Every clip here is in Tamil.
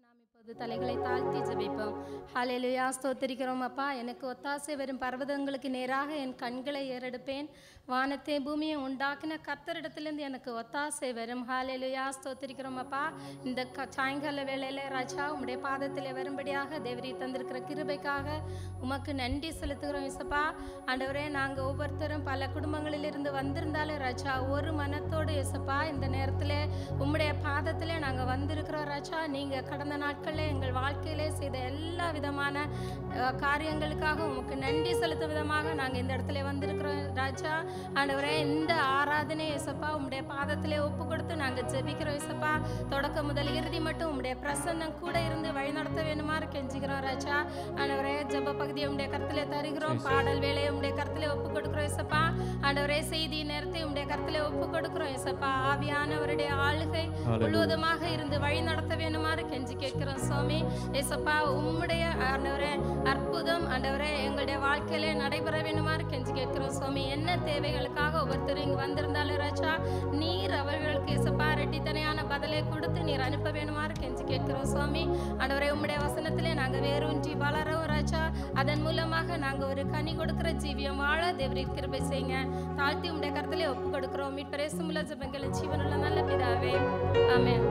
நாம் இப்போது தலைகளை தாழ்த்தி ஜெபிப்போம். ஹல்லேலூயா. ஸ்தோத்திரிக்கிறோம் அப்பா. எனக்கு ஒத்தாசை வரும் பர்வதங்களுக்கு நேராக என் கண்களை ஏறெடுப்பேன். வானத்தை பூமியை உண்டாக்கின கர்த்தரிடத்திலிருந்து எனக்கு ஒத்தாசை வரும். ஹல்லேலூயா. ஸ்தோத்திரிக்கிறோம் அப்பா. இந்த சாயங்கால வேளையில ராஜா உம்முடைய பாதத்திலே வரும்படியாக தேவரீ தந்திருக்கிற கிருபைக்காக உமக்கு நன்றி செலுத்துகிறோம் இசப்பா. ஆண்டவரே, நாங்கள் ஒவ்வொருத்தரும் பல குடும்பங்களிலிருந்து வந்திருந்தாலும் ராஜா ஒரு மனத்தோடு இசப்பா இந்த நேரத்தில் உம்முடைய பாதத்திலே நாங்கள் வந்திருக்கிறோம் ராஜா. நீங்கள் கடந்த நாட்களில் எங்கள் வாழ்க்கையிலே செய்த எல்லா விதமான காரியங்களுக்காக உமக்கு நன்றி செலுத்தும் விதமாக நாங்கள் இந்த இடத்துல வந்திருக்கிறோம் ராஜா. ஆண்டவரே, இந்த ஆராதனை இசப்பா உம்முடைய பாதத்திலே ஒப்பு கொடுத்து நாங்கள் ஜெபிக்கிறோம் இசப்பா. தொடக்கம் முதல் இறுதி மட்டும் உம்முடைய பிரசன்னம் கூட இருந்து வழி நடத்த வேணுமாறு கெஞ்சுகிறோம் ராஜா. ஆண்டவரே, ஜெப பகுதியை உம்முடைய கருத்திலே தருகிறோம். பாடல் வேலையை உம்முடைய கருத்திலே ஒப்பு கொடுக்கிறோம் இசப்பா. ஆண்டவரே, செய்தி நேரத்தை உம்முடைய கருத்திலே ஒப்பு கொடுக்கிறோம் இசப்பா. ஆவியானவருடைய ஆளுகை முழுவதுமாக இருந்து வழி நடத்த வேணுமாறு கெஞ்சி கேட்கிறோம் சுவாமி. ஏசப்பா, உம்முடைய ஆண்டவரே அற்புதம் ஆண்டவரே எங்களுடைய வாழ்க்கையிலே நடைபெற வேணுமாறு கெஞ்சி கேட்கிறோம் சுவாமி. என்ன தேவைகளுக்காக ஒவ்வொருத்தரும் இங்கே வந்திருந்தாலும் ராஜா, நீர் அவர்களுக்கு ஏசப்பா ரெட்டித்தனையான பதிலை கொடுத்து நீர் அனுப்ப வேணுமாறு கெஞ்சி கேட்கிறோம் சுவாமி. ஆண்டவரே, உம்முடைய வசனத்திலே நாங்கள் வேரூன்றி வளரோம் ராஜா. அதன் மூலமாக நாங்கள் ஒரு கனி கொடுக்கிற ஜீவியம் வாழ தேவரீர் கிருபை செய்யுங்க. தாழ்த்தி உம்முடைய கருத்திலே ஒப்பு கொடுக்கிறோம். மீட்பர் இயேசுமுள்ள ஜெபங்களை ஜீவனுள்ள நல்ல பிதாவே, ஆமென்.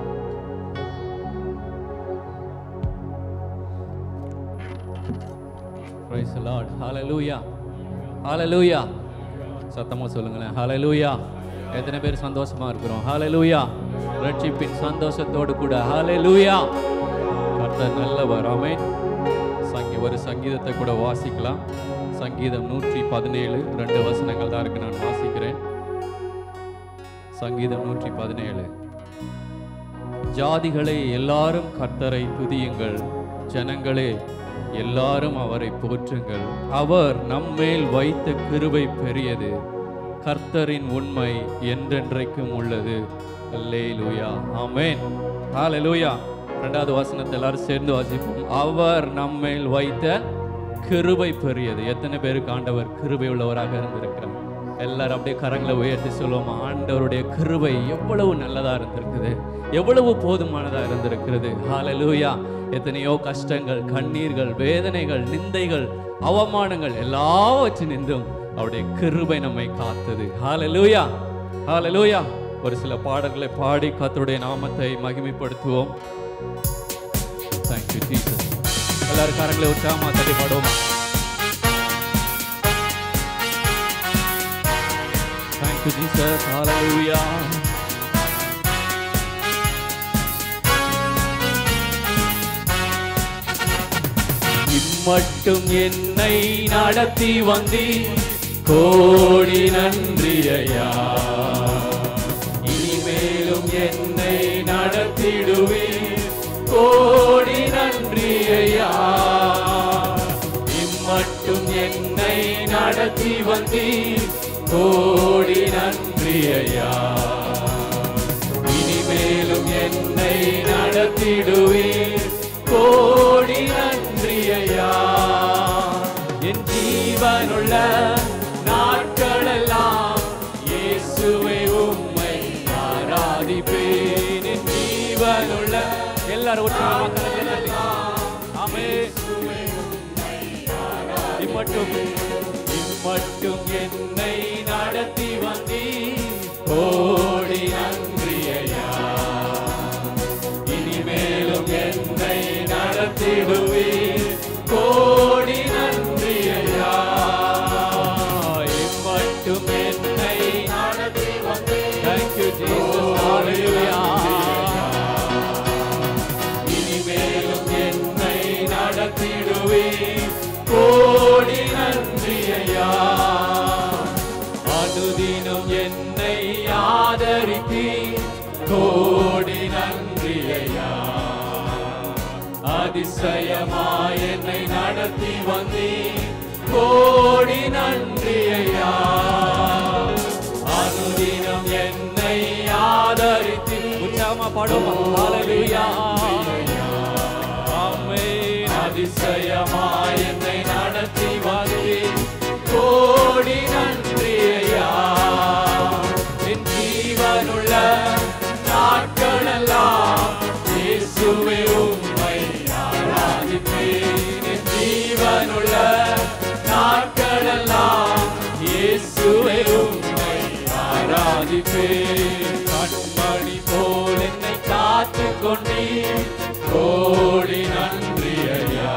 Praise the Lord. Hallelujah. Hallelujah. சத்தமா சொல்லுங்களேன். Hallelujah. எத்தனை பேர் சந்தோஷமா இருக்கிறோம்? Hallelujah. ரட்சிப்பின் சந்தோஷத்தோடு கூட Hallelujah. கர்த்தர் நல்லவர். ஆமென். ஒரு சங்கீதத்தை கூட வாசிக்கலாம். சங்கீதம் 117 2 வசனங்கள் தான் இருக்கு. நான் வாசிக்கிறேன். சங்கீதம் 117. ஜாதிகளே எல்லாரும் கர்த்தரை துதியுங்கள், ஜனங்களே எல்லாரும் அவரை போற்றுங்கள். அவர் நம்மேல் வைத்த கிருபை பெரியது, கர்த்தரின் உண்மை என்றென்றைக்கும் உள்ளது. அல்லேலூயா. ஆமென். ஹல்லேலூயா. இரண்டாவது வசனத்தை எல்லாரும் சேர்ந்து வாசிப்போம். அவர் நம்மேல் வைத்த கிருபை பெரியது. எத்தனை பேருக்கு ஆண்டவர் கிருபை உள்ளவராக இருந்திருக்கிறார்? எல்லாரும் அப்படியே கரங்களை உயர்த்தி சொல்லுவோம். ஆண்டவருடைய கிருபை எவ்வளவு நல்லதா இருந்திருக்குது, எவ்வளவு போதுமானதா இருந்திருக்கிறது. ஹல்லேலூயா. எத்தனையோ கஷ்டங்கள், கண்ணீர்கள், வேதனைகள், நிந்தைகள், அவமானங்கள் எல்லாவற்றினின்றும் அவருடைய கிருபை நம்மை காத்தது. ஹல்லேலூயா. ஹல்லேலூயா. ஒரு சில பாடல்களை பாடி கர்த்தருடைய நாமத்தை மகிமைப்படுத்துவோம். Thank you Jesus. எல்லாரும் கரங்களை உற்சாகமா தட்டி பாடுவோமா? Thank you Jesus. Hallelujah. இம்மட்டும் என்னை நடத்தி வந்தி கோடி நன்றி ஐயா. இனிமேலும் என்னை நடத்திடுவே கோடி நன்றி ஐயா. இம்மட்டும் என்னை நடத்தி வந்தி கோடி நன்றி ஐயா. இனிமேலும் என்னை நடத்திடுவே கோடி நன்றி ஐயா. என் ஜீவனுள்ள நாட்களெல்லாம் இயேசுவே உம்மை ஆராதிப்பேன். என் ஜீவனுள்ள எல்லாரும் இம்மட்டும் என்னை நடத்தி வந்தி கோடி நன்றி ஐயா. இனிமேலும் என்னை நடத்திடுவே கோடி நன்றி ஐயா. இம்மட்டும் என்னை நடத்தி வந்தி. Thank you Jesus. Hallelujah. இனிமேலும் என்னை நடத்திடுவே கோடி நன்றி ஐயா. அனுதினம் என்னை ஆதரித்தி கோடி நன்றி ஐயா. அதிசயமாய் என்னை நடத்தி வந்தி கோடி நன்றி ஐயா. அனுதினம் என்னை ஆதரித்தி உற்சாகமா பாடுவோம். ஹல்லேலூயா. ஆமென். அதிசயமாய் என்னை நடத்தி வந்தி கோடி நன்றி ஐயா. என் ஜீவனுள்ள நாட்களெல்லாம் இயேசுவே உம்மை கொண்டீர், கோடி நன்றி ஐயா.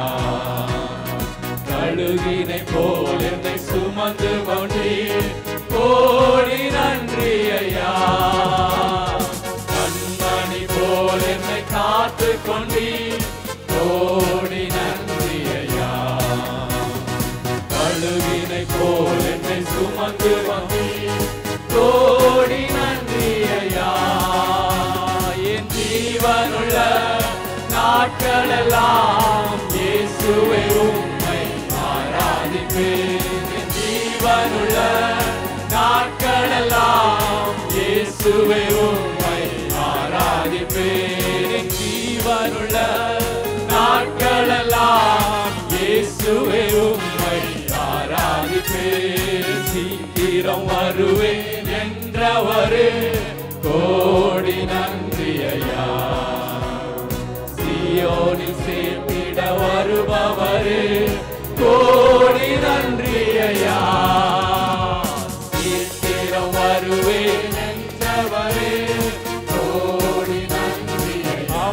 கழுகினை போல் என்னை சுமந்து கொண்டீர், கோடி நன்றி ஐயா. கண்மணி போல் என்னை காத்து கொண்டீர், கோடி நன்றி ஐயா. கழுகினை போல் என்னை சுமந்து கொண்டீர், கோடி நன்றி ஐயா. என் ஜீவனுள்ள நாட்களெல்லாம் இயேசுவே உம்மை ஆராதிப்பேன். என் ஜீவனுள்ள நாட்களெல்லாம் இயேசுவே உம்மை ஆராதிப்பேன். என் ஜீவனுள்ள நாட்களெல்லாம் இயேசுவே உம்மை ஆராதிப்பேன். சீக்கிரம் வருவேன் என்றவரே, கோடி நன்றி ஐயா. சீயோனில் சேர்த்திட வருபவரே, கோடி நன்றி ஐயா. சீக்கிரம் வருவேன் என்றவரே, கோடி நன்றி ஐயா.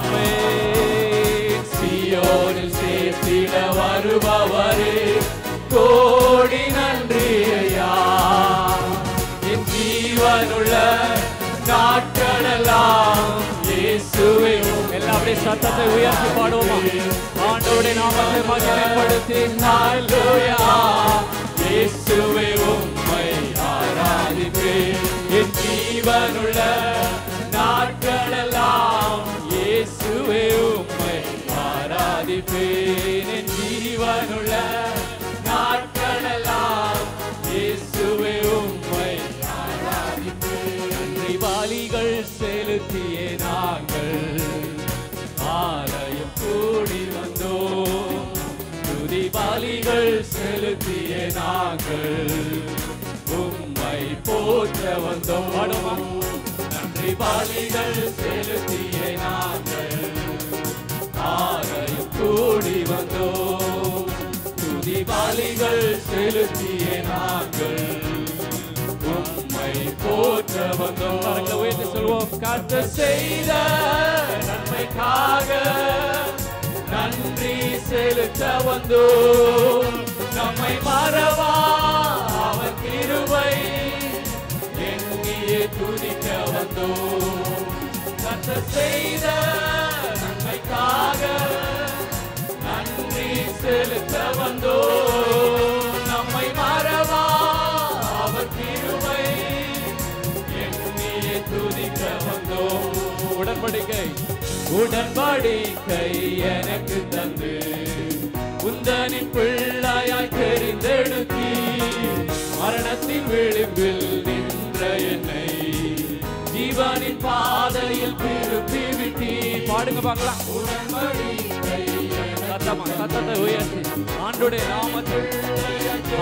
சீயோனில் சேர்த்திட வருபவரே, கோடி நன்றி ஐயா. என் ஜீவனுள்ள நாட்களெல்லாம் இயேசுவே. எல்லாருடைய சத்தத்தை உயர்த்தி பாடுவோமா? ஆண்டவருடைய நாமத்தை மகிமைப்படுத்தி ஹல்லேலூயா. இயேசுவே உம்மை ஆராதிப்பேன். என் ஜீவனுள்ள நாட்களெல்லாம் இயேசுவே உம்மை ஆராதிப்பேன். என் ஜீவனுள்ள நாட்களெல்லாம் இயேசுவே உம்மை ஆராதிப்பேன். நன்றி பலிகள் செலுத்தியே நாங்கள் ஆலயம் கூடி வந்தோம். துதி பலிகள் செலுத்தியே நாங்கள் உம்மை போற்ற வந்தோம். நன்றி பலிகள் செலுத்தியே நாங்கள் ஆலயம் கூடி வந்தோம். துதி பலிகள் செலுத்தியே நாங்கள் உம்மை போற்ற வந்தோம். உயர்த்தி சொல்வோம். கர்த்தர் செய்த நன்மைக்காக நன்றி செலுத்த வந்தோம். நம்மை மறவா அவர் கிருபை எண்ணியே துதிக்க வந்தோம். கர்த்தர் செய்த நன்மைக்காக நன்றி செலுத்த வந்தோம். நம்மை மறவா அவர் கிருபை எண்ணியே துதிக்க வந்தோம். உடன்படிக்கை எனக்கு தந்து உந்தனின் பிள்ளையாய் தெரிந்தெடுத்தி மரணத்தின் விளிம்பில் நின்ற என்னை ஜீவனின் பாதையில் திருப்பி விட்டி. பாடுங்க பார்க்கலாம். உடன்படிக்கை சத்தத்தை உயர்த்தி ஆண்டுடைய நாமத்தில்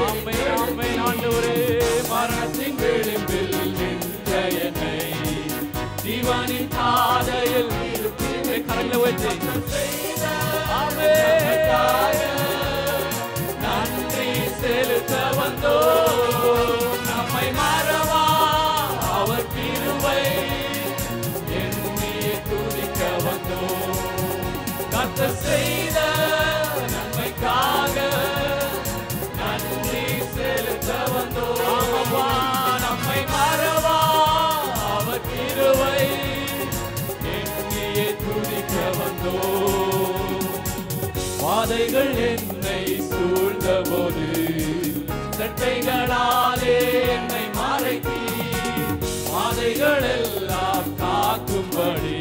ஆமை ஆமை ஆண்டவரே. மரணத்தின் விளிம்பில் நின்ற என்னை ஜீவனின் பாதையில் கரங்களை உயர்த்தி நன்றி செலுத்த வந்தோம். நம்மை மறவா அவர் கிருபை எண்ணியே துதிக்க வந்தோம். கர்த்தர் செய்த நன்மைக்காக நன்றி செலுத்த வந்தோம். நம்மை மறவா அவர் கிருபை எண்ணியே துதிக்க வந்தோம். பாதைகள் என்னை சூழ்ந்த போது சட்டைகளாலே என்னை மறைத்தி பாதைகள் எல்லாம் காக்கும்படி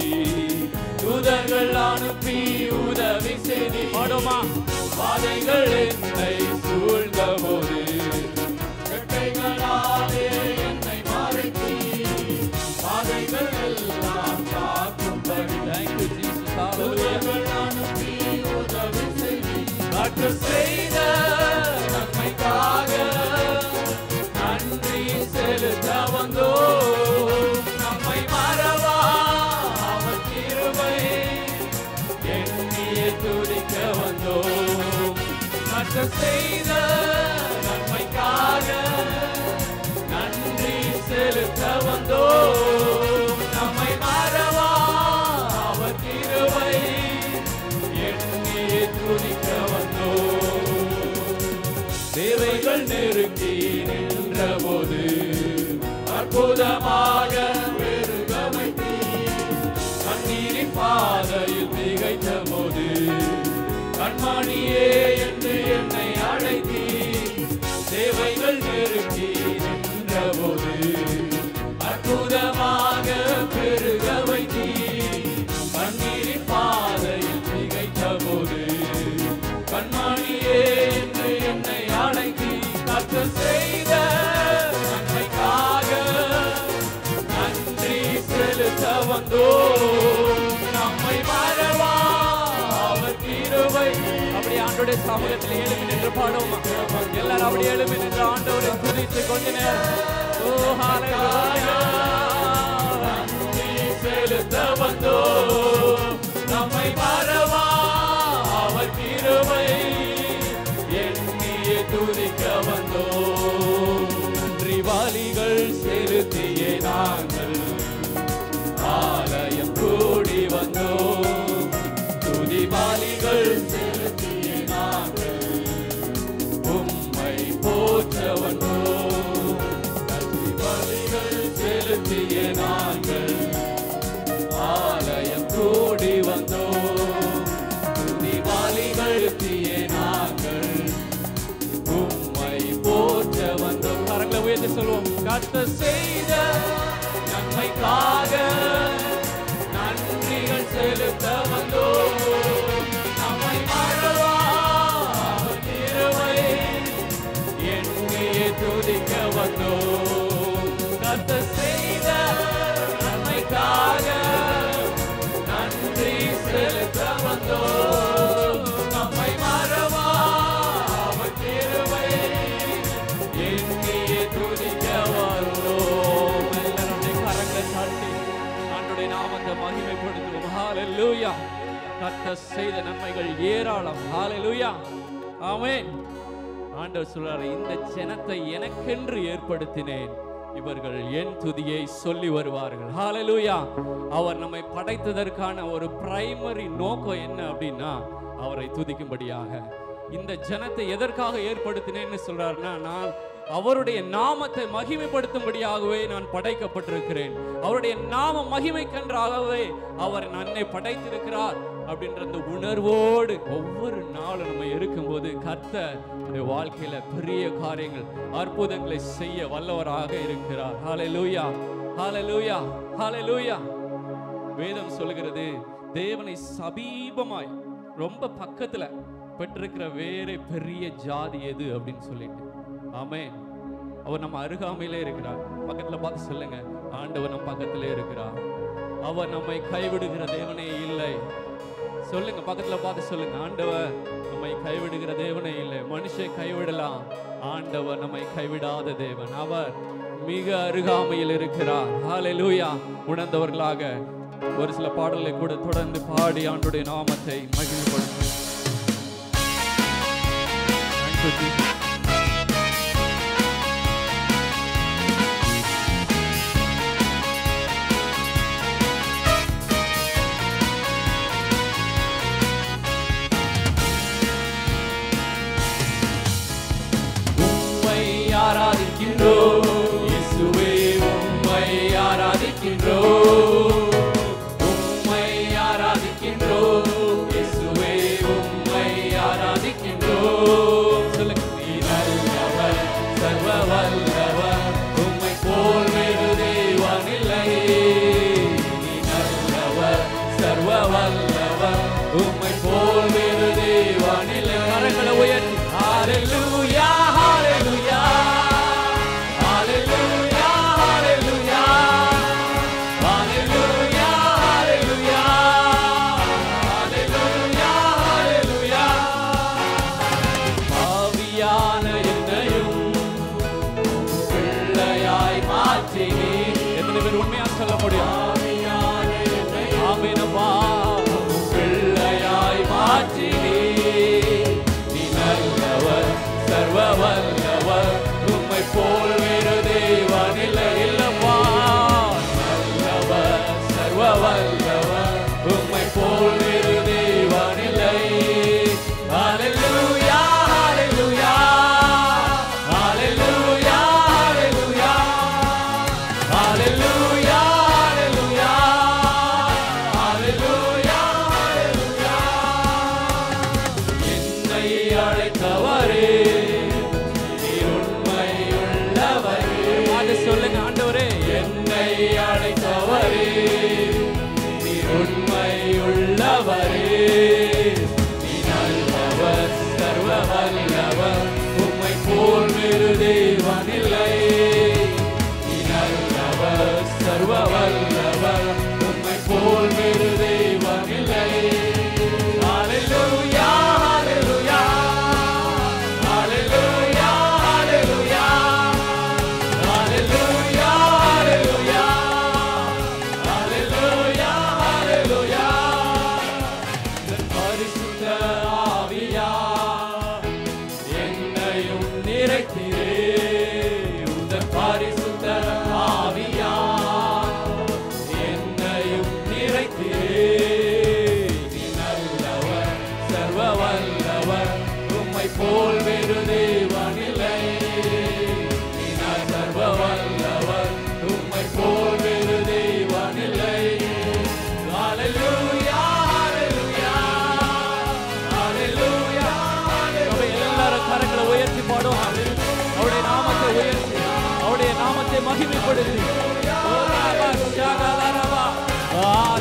தூதர்கள் அனுப்பி உதவி செய்தி. பாடுமா? பாதைகள் என்னை சூழ்ந்த போது சட்டைகளாலே என்னை மறைத்தி பாதைகள் எல்லாம் காக்கும்படி தூதர்கள் அனுப்பி உதவி செய்தி. கர்த்தர் செய்த நன்மைக்காக நன்றி செலுத்த வந்தோம். நம்மை மறவா அவர் கிருபை எண்ணியே துதிக்க வந்தோம். கர்த்தர் செய்த நன்மைக்காக நன்றி செலுத்த வந்தோம். நம்மை மறவா அவர் கிருபை பாதையில் திகைத்த போது கண்மணியே என்று என்னை அழைத்தி தேவைகள் நெருக்கி நின்ற போது அற்புதமாக பெருக வைத்தி கண்ணீரின் பாதையில் திகைத்த போது கண்மணியே என்று என்னை அழைத்தி கர்த்தர் செய்த நன்மைக்காக நன்றி செலுத்த வந்தோம். நம்மை மறவா அவர் கிருபை. அப்படி ஆண்டவருடைய சமூகத்தில் எழுப்பி நின்று பாடுவோம். எல்லாரும் அப்படி எழுப்பி நின்று ஆண்டவரை துதித்து கொஞ்ச நேரம் நன்றி செலுத்த வந்தோம். நம்மை மறவா அவர் கிருபை எண்ணியே துதிக்க வந்தோம். நன்றி பலிகள் செலுத்தியே நாங்கள் ஆலயம் கூடி வந்தோம். துதி பலிகள் செலுத்தியே நாங்கள் உம்மை போற்ற வந்தோம். நன்றி பலிகள் செலுத்தியே நாங்கள் ஆலயம் கூடி வந்தோம். துதி பலிகள் செலுத்தியே நாங்கள் உம்மை போற்ற வந்தோம். கரங்களை உயர்த்தி சொல்வோம். கர்த்தர் செய்த நன்மைக்காக நன்றிகள் செலுத்த வந்தோம். நம்மை மறவா அவர் கிருபை எண்ணியே துதிக்க வந்தோம். கர்த்தர் செய்த நன்மைக்காக நன்றி செலுத்த வந்தோம். நம்மை மறவா அவர் கிருபை எண்ணியே துதிக்க வந்தோம். எல்லாருடைய கரங்களை சாட்டி ஆண்டவருடைய நாமத்தை மகிமைப்படுத்துவோம். ஹalleluya. கர்த்தர் செய்த நன்மைகள் ஏராளம். ஹalleluya. ஆமென். ஆண்டவர் சொல்றாரு, இந்த ஜனத்தை எனக்கென்று ஏற்படுத்தினேன், இவர்கள் என் துதியை சொல்லி வருவார்கள். ஹalleluya. அவர் நம்மை படைத்ததற்கான ஒரு பிரைமரி நோக்கம் என்ன அப்படின்னா அவரை துதிக்கும்படியாக. இந்த ஜனத்தை எதற்காக ஏற்படுத்தினேன்னு சொல்றாருன்னா, நான் அவருடைய நாமத்தை மகிமைப்படுத்தும்படியாகவே நான் படைக்கப்பட்டிருக்கிறேன். அவருடைய நாம மகிமைக்கென்றாகவே அவர் நன்னை படைத்திருக்கிறார் அப்படின்ற அந்த உணர்வோடு ஒவ்வொரு நாளும் நம்ம இருக்கும்போது கர்த்தர் நம்முடைய வாழ்க்கையில பெரிய காரியங்கள் அற்புதங்களை செய்ய வல்லவராக இருக்கிறார். ஹalleluya, ஹalleluya, ஹalleluya. வேதம் சொல்லுகிறது, தேவனை சமீபமாய் ரொம்ப பக்கத்துல பெற்றிருக்கிற வேற பெரிய ஜாதி எது அப்படின்னு சொல்லிட்டு. ஆமென். அவர் நம்ம அருகாமையிலே இருக்கிறார். பக்கத்துல பார்த்து சொல்லுங்க, ஆண்டவர் நம்ம பக்கத்திலே இருக்கிறார். அவர் நம்மை கைவிடுகிற தேவனே இல்லை. சொல்லுங்க, பக்கத்துல பார்த்து சொல்லுங்க, ஆண்டவர் நம்மை கைவிடுகிற தேவனே இல்லை. மனுஷன் கைவிடலாம், ஆண்டவர் நம்மை கைவிடாத தேவன். அவர் மிக அருகாமையில் இருக்கிறார். ஹalleluya. உணர்ந்தவர்களாக ஒரு சில பாடல்களை கூட தொடர்ந்து பாடி ஆண்டவருடைய நாமத்தை மகிமைப்படுத்தும். ஆராதிக்கின்றோம் இயேசுவே, உம்மை ஆராதிக்கின்றோம், உம்மை ஆராதிக்கின்றோம் இயேசுவே, உம்மை ஆராதிக்கின்றோம். சொல்லுங்க, நீ நல்லவர், சர்வ வல்லவர், உம்மை போல் வேறு தேவன் இல்லை. நீ நல்லவர், சர்வ வல்லவர், உம்மை போல் வேறு தேவன் இல்லை. கரங்களை உயர்த்தி ஹalleluya, ஹalleluya, ஹalleluya, ஹalleluya, ஹalleluya, ஹalleluya, ஹalleluya, ஹalleluya. ஆவியான என்னையும் பிள்ளையாய் மாற்றினீர். எத்தனை பேர் உண்மையா சொல்ல முடியும்? ஆவியான என்னையும் ஆமெனப்பா பிள்ளையாய் மாற்றினீர். சர்வ வல்லவர், உம்மை போல் வேறு தேவன் இல்லை. இல்லப்பா, நல்லவர், சர்வ வல்லவர், உம்மை போல் வேறு தேவன் இல்லை. ஹalleluya, ஹalleluya, ஹalleluya, ஹalleluya, ஹalleluya, ஹalleluya, ஹalleluya.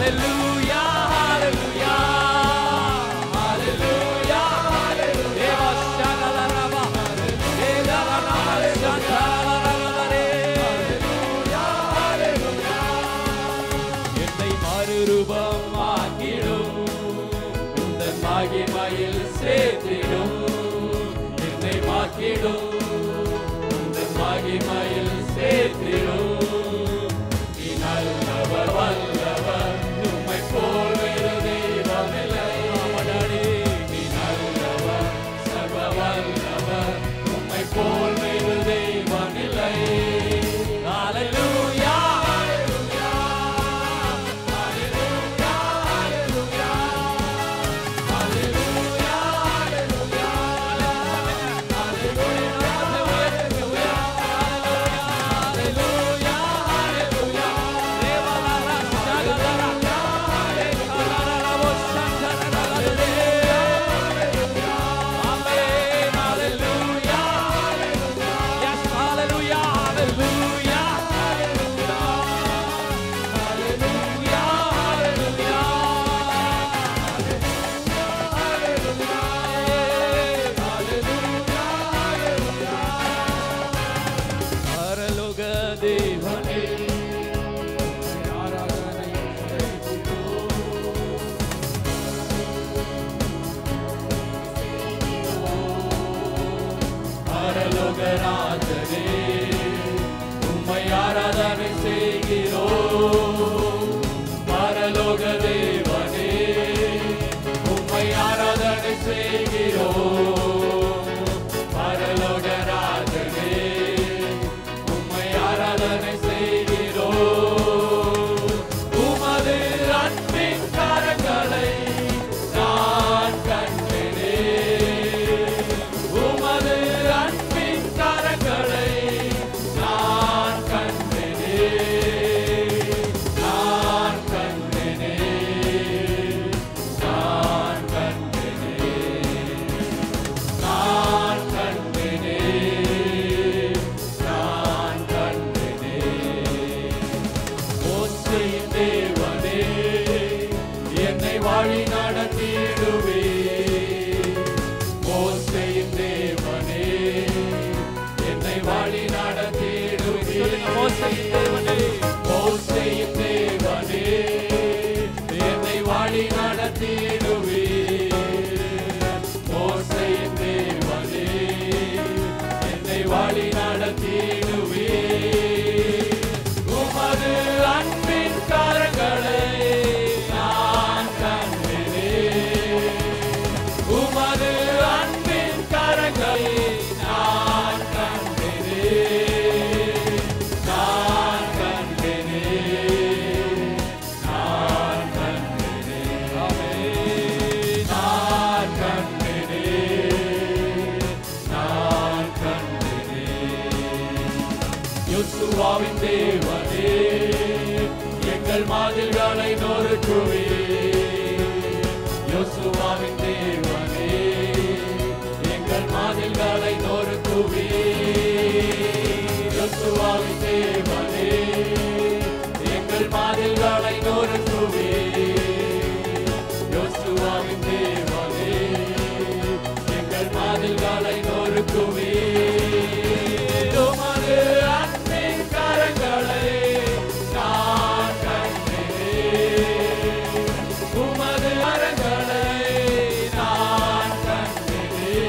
Hallelujah, hallelujah, hallelujah, hallelujah. Deva Shalalaraba, Devaranama Shantalarare. Hallelujah, hallelujah. என்னை மறுரூபமாக்கிடும் உந்தன் மகிமையில் சேர்த்திடும். என்னை மாற்றிடும் உந்தன் மகிமையில் சேர்த்திடும். நீ நல்லவர் வல்லவர், உம்மை போல் வேறு தெய்வமில்லை. நீ நல்லவர் சர்வ வல்லவர், உம்மை போல் வேறு தெய்வமில்லை. Hallelujah, hallelujah, hallelujah, hallelujah, hallelujah, பரலோக தேவனே ஆராதனை பரலோக ராஜனே உம்மை ஆராதனை செய்கிறோம். பரலோக தேவனே உம்மை ஆராதனை செய்கிறோம். பரலோக ராஜனே உம்மை ஆராதனை செய்கிறோம். உமது அன்பின் கரங்களை நான் கண்டேனே. உமது அன்பின் கரங்களை நான் கண்டேனே. நான் கண்டேனே. நான் கண்டேனே. நான் கண்டேனே. நான் கண்டேனே. மோசேயின் தேவனே என்னை வழி நடத்திடுவே. மோசேயின் தேவனே என்னை வழி நடத்திடுவே. மோசேயின் தேவனே, மோசேயின் தேவனே என்னை வழி நடத்திடுவே. மோசேயின் தேவனே என்னை வழி நடத்திடுவே. உமது அன்பின் கரங்களை நான் கண்டேனே. உமது அன்பின் கரங்களை நான் கண்டேனே. நான் கண்டேனே. நான் கண்டேனே. ஆமென். நான் கண்டேனே. நான் கண்டேனே. யோசுவாவின் தேவனே எங்கள் மாதிரிகளை நொறுக்குவே. யோசுவாவின் தேவனே எங்கள் மாதிரிகளை நொறுக்குவே. யோசுவாவின் தேவனே எங்கள் மாதிரிகளை நொறுக்குவே. யோசுவாவின் தேவனே எங்கள் மாதிரிகளை நொறுக்குவே. உமது அன்பின் கரங்களை நான் கண்டேனே. உமது கரங்களை நான் கண்டேனே.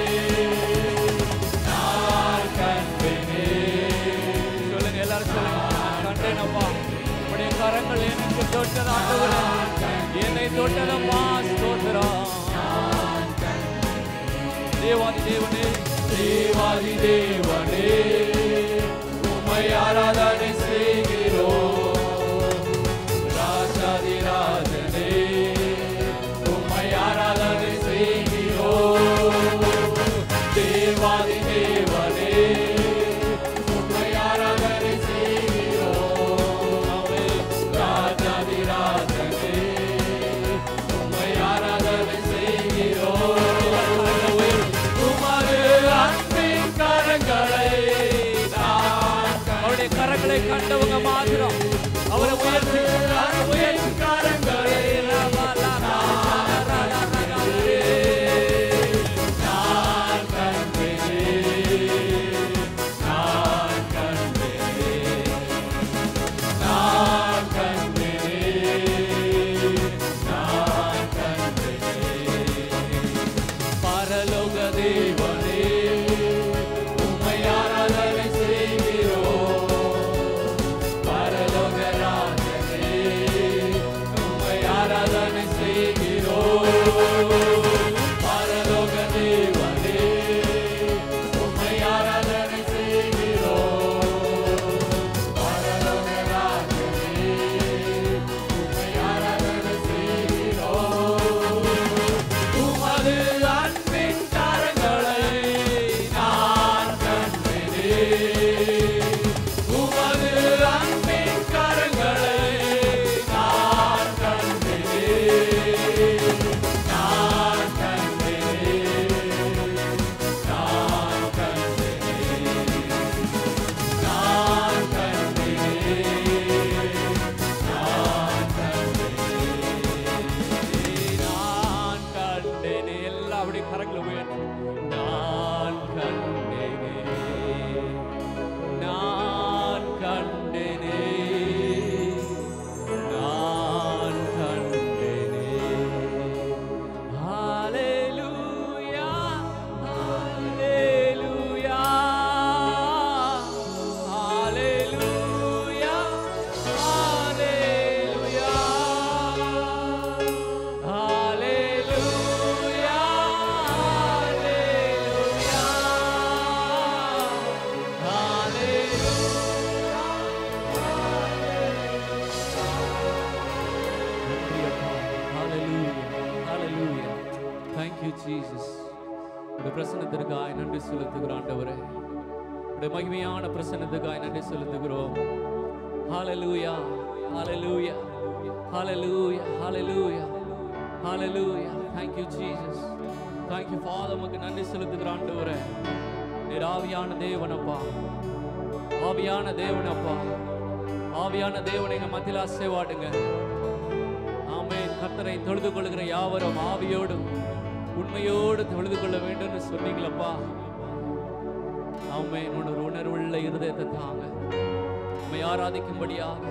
நான் கண்டேனே. சொல்லுங்க, எல்லாரும் சொல்லுங்க. கண்டேனப்பா, உம்முடைய கரங்கள் எனக்கு தொட்டது ஆண்டவரே. என்னை தொட்டதப்பா, ஸ்தோத்திரம். தேவாதி தேவனே, தேவாதி தேவனே உம்மை ஆராதனை செய்கிறோம். ராஜாதி ராஜனே உம்மை ஆராதனை செய்கிறோம். தேவாதி தேவனே உம்மை ஆராதனை செய்கிறோம். ராஜாதி ராஜனே உம்மை ஆராதனை செய்கிறோம். உமது அன்பின் கரங்களை நான் அவருடைய கரங்களை ஜீசஸ். உடைய பிரசன்னத்திற்காய் நன்றி செலுத்துகிறோம் ஆண்டவரே. உடைய மகிமையான பிரசன்னத்துக்காய் நன்றி செலுத்துகிறோம். ஹalleluya, hallelujah, hallelujah, hallelujah, hallelujah. Thank you Jesus. Thank you Father. உமக்கு நன்றி செலுத்துகிறோம் ஆண்டவரே. நீர் ஆவியான தேவனப்பா, ஆவியான தேவனப்பா, ஆவியான தேவனை எங்க மத்தியில் அசைவாடுங்க. ஆமென். கர்த்தரை தொழுது கொள்கிற யாவரும் ஆவியோடும் உண்மையோடு தொழுது கொள்ள வேண்டும் சொன்னீங்களப்பா. ஆமென். ஒரு உணர்வுள்ள இருதயத்தை தாங்க. உம்மை ஆராதிக்கும்படியாக,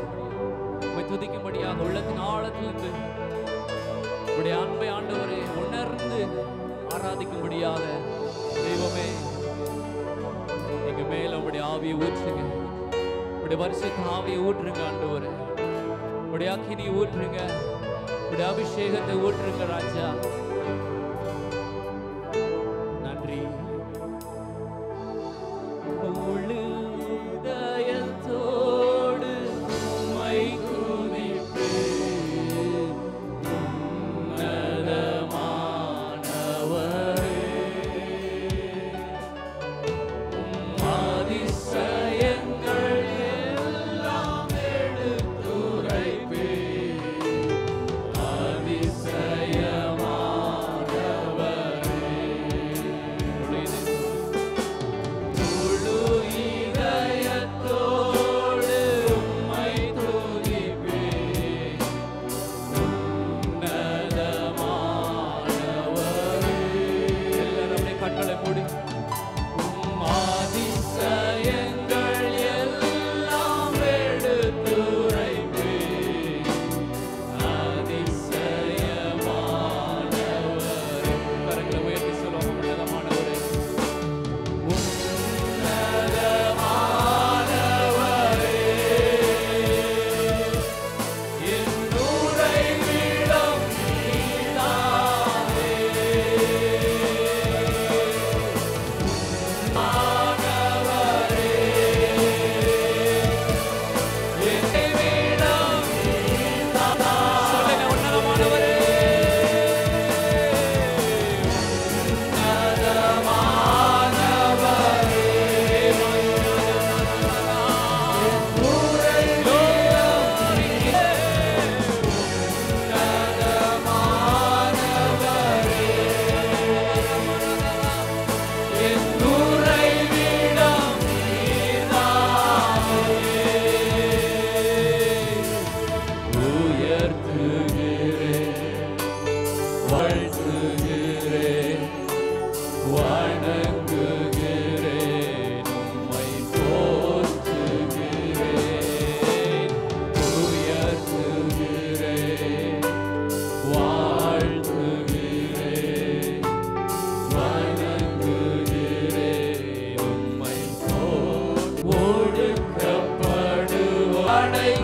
உம்மை துதிக்கும்படியாக உள்ளத்தின் ஆழத்திலிருந்து உடைய அன்பை ஆண்டவரை உணர்ந்து ஆராதிக்கும்படியாக தெய்வமே எங்க மேல உடைய ஆவியை ஊற்றுங்க. உடைய பரிசுத்த ஆவியை ஊற்றுங்க ஆண்டவரே. உடைய அக்கினியை ஊற்றுங்க. உடைய அபிஷேகத்தை ஊற்றுங்க ராஜா. நன்றி. முழு இதயத்தோடு உம்மை துதிப்பேன். உன்னதமானவரே, உம் அதிசயங்கள் எல்லாம் எடுத்துரைப்பேன். அதிசயமானவரே, முழு இதயத்தோடு உம்மை துதிப்பேன். உன்னதமானவரே, எல்லாரும் அப்படியே கண்களை மூடி உம் அதிசயங்கள் எல்லாம் எடுத்துரைப்பேன். அதிசயமானவரே, கரங்களை உயர்த்தி சொல்லுவோம். உன்னதமானவரே, உன்னதமானவரே, என் உறைவிடம் நீதானே. ஆனவரே, என் உறைவிடம் நீதானே. சொல்லுங்க, உன்னதமானவரே, வாழ்த்துகிறேன், வணங்குகிறேன், உம்மை போற்றுகிறேன், உயர்த்துகிறேன், வாழ்த்துகிறேன், வணங்குகிறேன், உம்மை ஒடுக்கப்படுவானை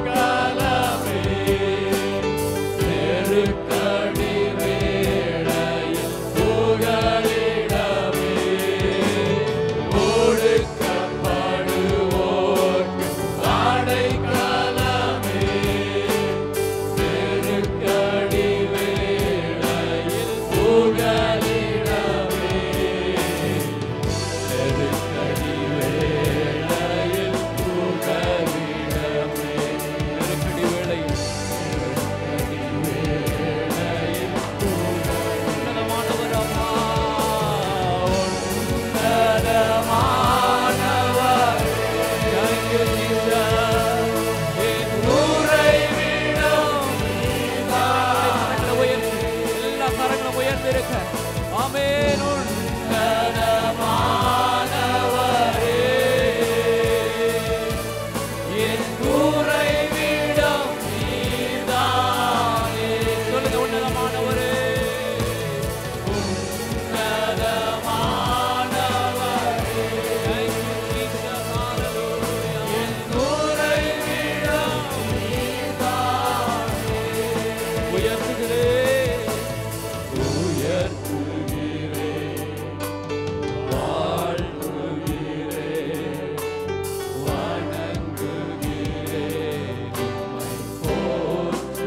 காலமே, நெருக்கடி வேளையில் புகலிடமே, ஒடுக்கப்படுவோர்க்கு அடைக்கலமே, நெருக்கடி வேளையில் புகலிடமே, நெருக்கடி வேளையில் புகலிடமே, நெருக்கடி வேளையில் உன்னதமானவர் அம்மா, உன்னதமானவர். Thank you, Jesus. என் உறைவிடம் நீதானே. கரங்களை உயர்த்தி, எல்லா கரங்களும் உயர்ந்திருக்க. ஆமென். உன்னதமானவரே, என் உறைவிடம் நீதானே. சொல்லுங்க, உன்னதமானவரே, உன்னதமானவரே. Thank you, Jesus. Hallelujah. என் உறைவிடம் நீதானே. உயர்த்துகிறேன், உயர்த்துகிறேன், வாழ்த்துகிறேன், வணங்குகிறேன், உம்மை போற்றுகிறேன்,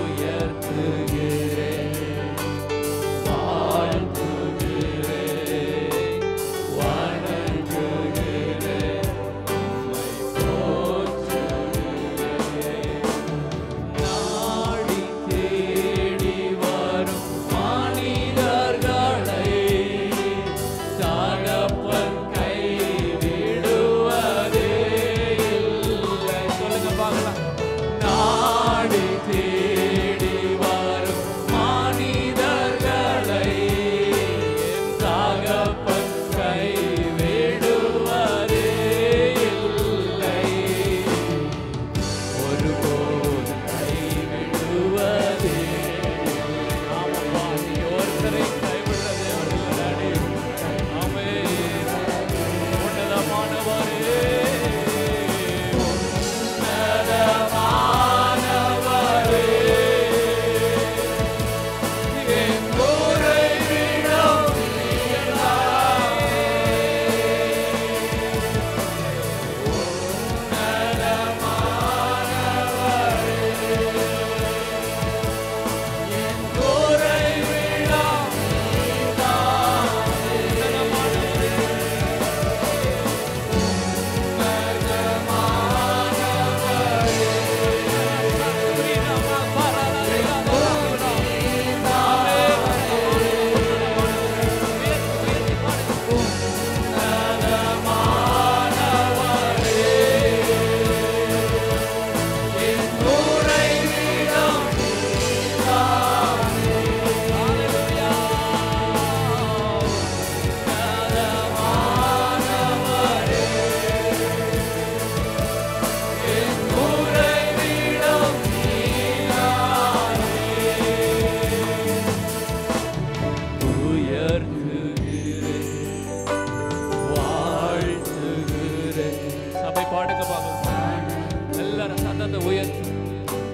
உயர்த்துகிறேன்,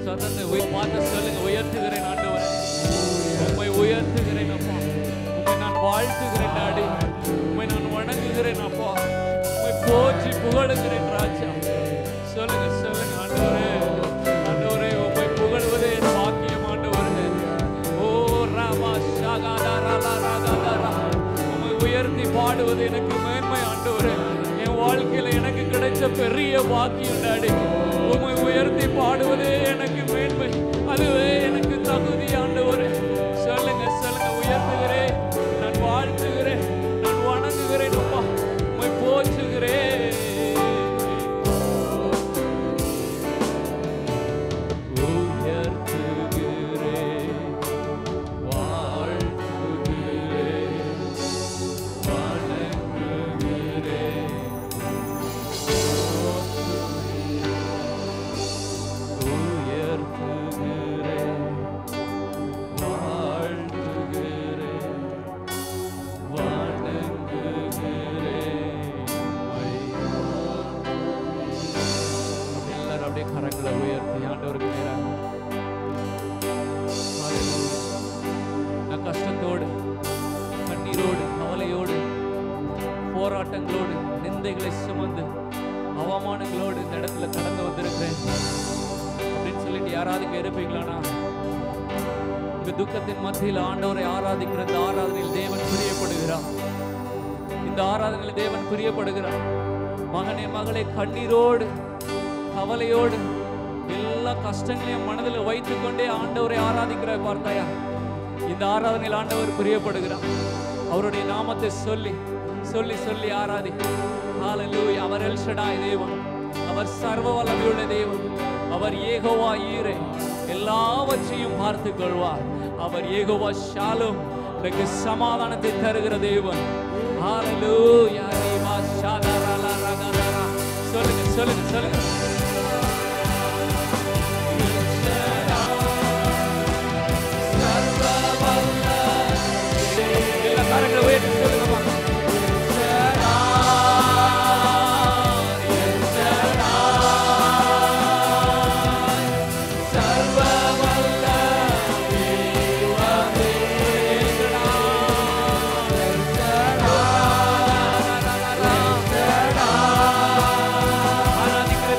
தொடர்ந்து பார்த்து சொல்லுங்க, உயர்த்துகிறேன் ஆண்டவரே, உம்மை உயர்த்துகிறேன் அப்பா, உம்மை நான் வாழ்த்துகிறேன் டாடி, உம்மை நான் வணங்குகிறேன் அப்பா, உம்மை போற்றி புகழுகிறேன் ராஜா. சொல்லுங்க சொல்லுங்க ஆண்டவரே, ஆண்டவரே உம்மை புகழ்வதே என் பாக்கியம் ஆண்டவரே. ஓ ராமா ஷாகாதா ராலா ராகாதா, உம்மை உயர்த்தி பாடுவது எனக்கு மேன்மை ஆண்டவரே. என் வாழ்க்கையில எனக்கு கிடைச்ச பெரிய பாக்கியம் டாடி. உம்மை உயர்த்தி பாடுவதே எனக்கு மேன்மை, அதுவே எனக்கு தகுதி ஆண்டவரே. சொல்லுங்க சொல்லுங்க, உயர்த்துகிறேன், நான் வாழ்த்துகிறேன், நான் வணங்குகிறேன் அப்பா, உம்மை போற்றுகிறேன். கரங்களை உயர்த்தி ஆண்டவருக்கு நேராக நான் கஷ்டத்தோடு, கண்ணீரோடு, கவலையோடு, போராட்டங்களோடு, நிந்தைகளை சுமந்து, அவமானங்களோடு இந்த இடத்துல கடந்து வந்திருக்கிறேன் அப்படின்னு சொல்லிட்டு யாராவது இங்க இருப்பீங்களானா? இந்த துக்கத்தின் மத்தியில் ஆண்டவரை ஆராதிக்கிற இந்த ஆராதனையில் தேவன் பிரியப்படுகிறார். இந்த ஆராதனையில் தேவன் பிரியப்படுகிறார். மகனே மகளே, கண்ணீரோடு, கவலையோடு, எல்லா கஷ்டங்களையும் மனதில் வைத்துக் கொண்டே ஆண்டவரை ஆராதிக்கிற பார்த்தாயா? இந்த ஆராதனையில் ஆண்டவர் பிரியப்படுகிறார். அவருடைய நாமத்தை சொல்லி சொல்லி சொல்லி ஆராதி. ஹல்லேலூயா. அவர் எல் ஷடாய் தேவன், அவர் சர்வ வல்லமையுள்ள தேவன், அவர் யெகோவா ஈரே, எல்லாவற்றையும் பார்த்துக் கொள்வார். அவர் யெகோவா ஷாலோம், எனக்கு சமாதானத்தை தருகிற தேவன். ஹல்லேலூயா. சொல்லுங்க சொல்லுங்க சொல்லுங்க. கரங்களை உயர்த்தி சொல்லுங்கம்மா. ஆராதிக்கிற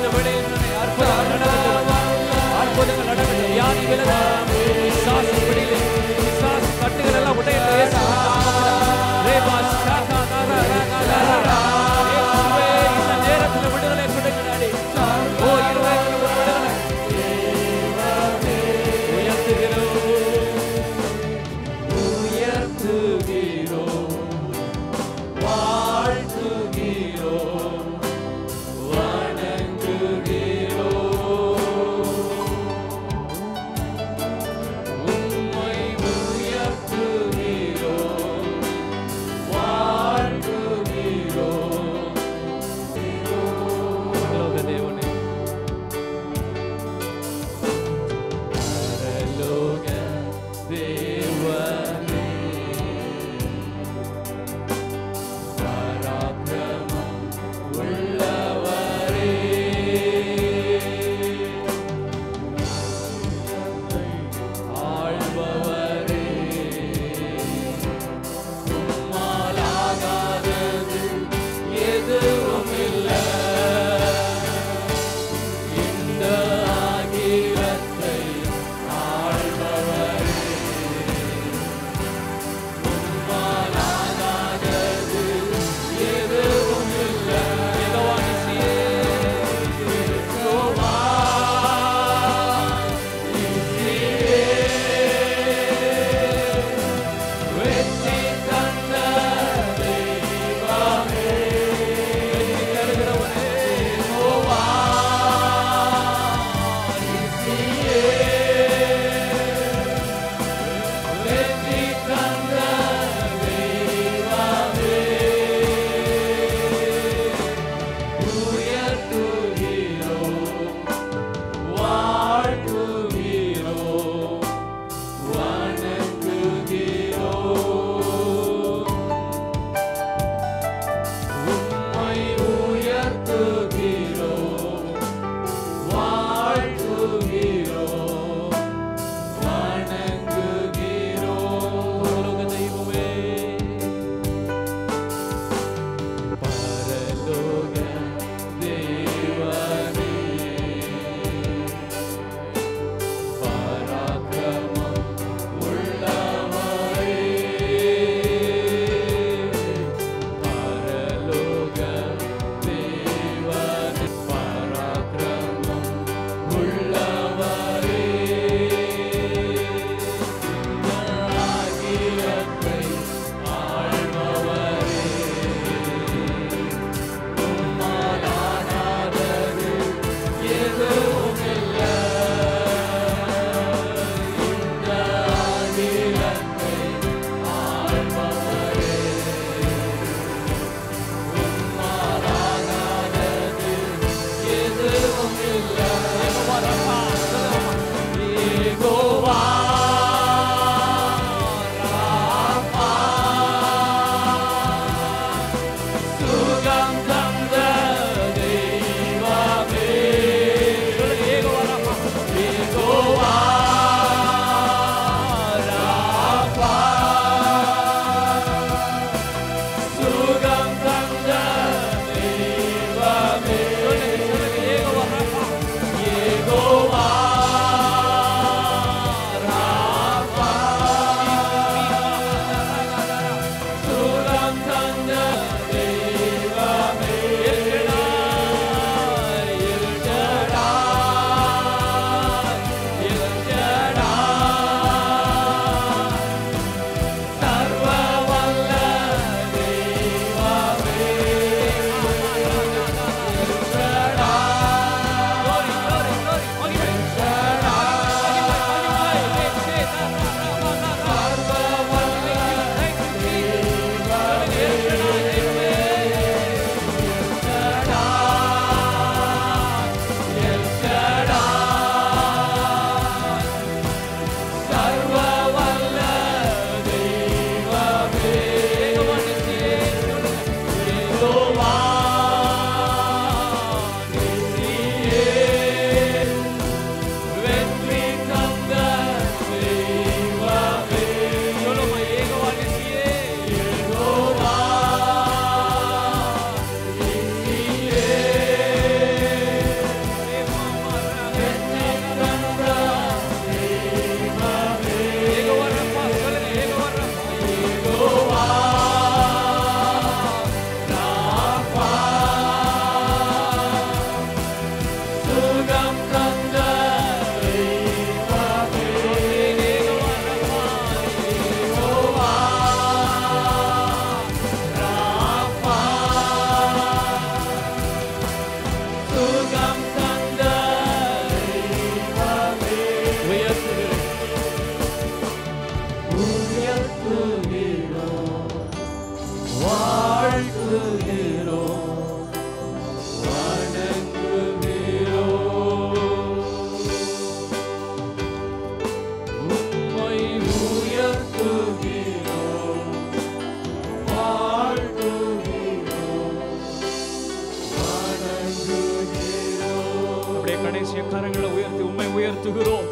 கடைசிய கரங்களை உயர்த்தி உம்மை உயர்த்துகிறோம்.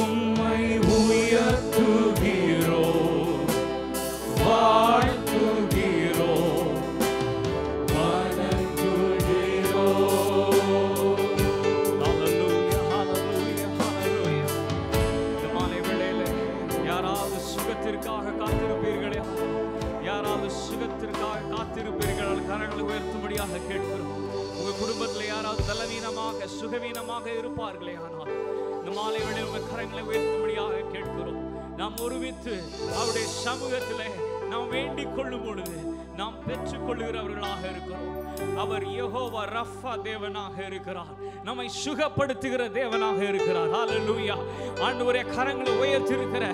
உம்மை உயர்த்துகிறோம், வாழ்த்துகிறோம், வணங்குகிறோம். ஹல்லேலூயா, ஹல்லேலூயா, ஹல்லேலூயா. இந்த மாலை வேளையிலே யாராவது சுகத்திற்காக காத்திருப்பீர்களே, யாராவது சுகத்திற்காக காத்திருப்பீர்கள், கரங்களை உயர்த்தும்படியாக கேட்கிறோம். உங்க குடும்பத்தில் யாராவது பலவீனமாக சுகவீனமாக இருப்பார்களே, ஆனால் இந்த மாலை வேளையில் உங்க கரங்களை உயர்த்தும்படியாக கேட்கிறோம். நாம் ஒருமித்து அவருடைய சமூகத்திலே நாம் வேண்டிக் கொள்ளும் பொழுது நாம் பெற்றுக் கொள்ளுகிறவர்களாக இருக்கிறோம். அவர் யெகோவா ரஃபா தேவனாக இருக்கிறார், நம்மை சுகப்படுத்துகிற தேவனாக இருக்கிறார். ஹல்லேலூயா. ஆண்டவரே, கரங்களை உயர்த்தி இருக்கிற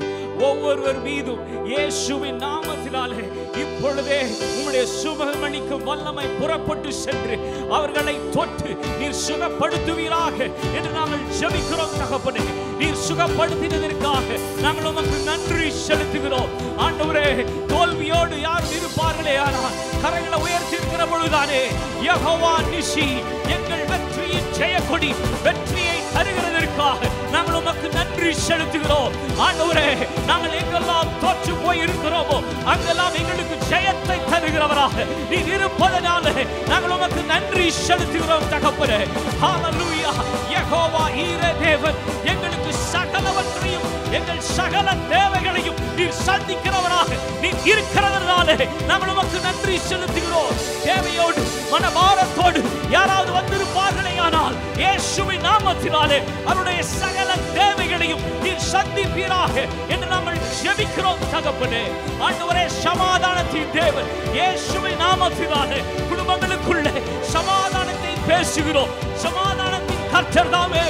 ஒவ்வொருவர் மீதும் இயேசுவின் நாமத்தினாலே இப்பொழுதே உம்முடைய சுகமளிக்கும் வல்லமை புறப்பட்டு சென்று அவர்களை தொட்டு நீர் சுகப்படுத்துவீராக என்று நாங்கள் ஜெபிக்கிறோம். தகப்பனே, நீர் சுகப்படுத்தினதற்காக நாங்கள் உமக்கு நன்றி செலுத்துகிறோம். ஆண்டவரே, தோல்வியோடு யாரும் இருப்பார்களே, ஆனால் கரங்களை உயர்த்தி இருக்கிற பொழுதுதானே யெகோவா நிசி எங்கள் வெற்றியின் ஜெயக்கொடி, வெற்றியை தருகிறதற்காக நாங்கள் உமக்கு நன்றி செலுத்துகிறோம். ஆண்டவரே, நாங்கள் எங்கெல்லாம் தோற்று போய் இருக்கிறோமோ அங்கெல்லாம் எங்களுக்கு ஜெயத்தை தருகிறவராக நீர் இருப்பதனாலே நாங்கள் உமக்கு நன்றி செலுத்துகிறோம். தகப்பனே, ஹல்லேலூயா. யெகோவா ஈரே தேவன், எங்களுக்கு சகலவற்றையும் எங்கள் சகல தேவைகளையும் நீர் சந்திக்கிறவராக நீர் இருக்கிறதுனாலே நாங்கள் உமக்கு நன்றி செலுத்துகிறோம். தேவையோடு மனபாரத்தோடு யாராவது வந்திருப்பார்களே, ஆனால் இயேசுவின் நாமத்தினாலே அவருடைய சகல தேவைகளையும் நீர் சந்திப்பீராக என்று நாங்கள் ஜெபிக்கிறோம். தகப்பனே, ஆண்டவரே, சமாதானத்தின் தேவன் இயேசுவின் நாமத்தினாலே குடும்பங்களுக்குள்ளே சமாதானத்தை பேசுகிறோம். சமாதானத்தின் கர்த்தர் தாமே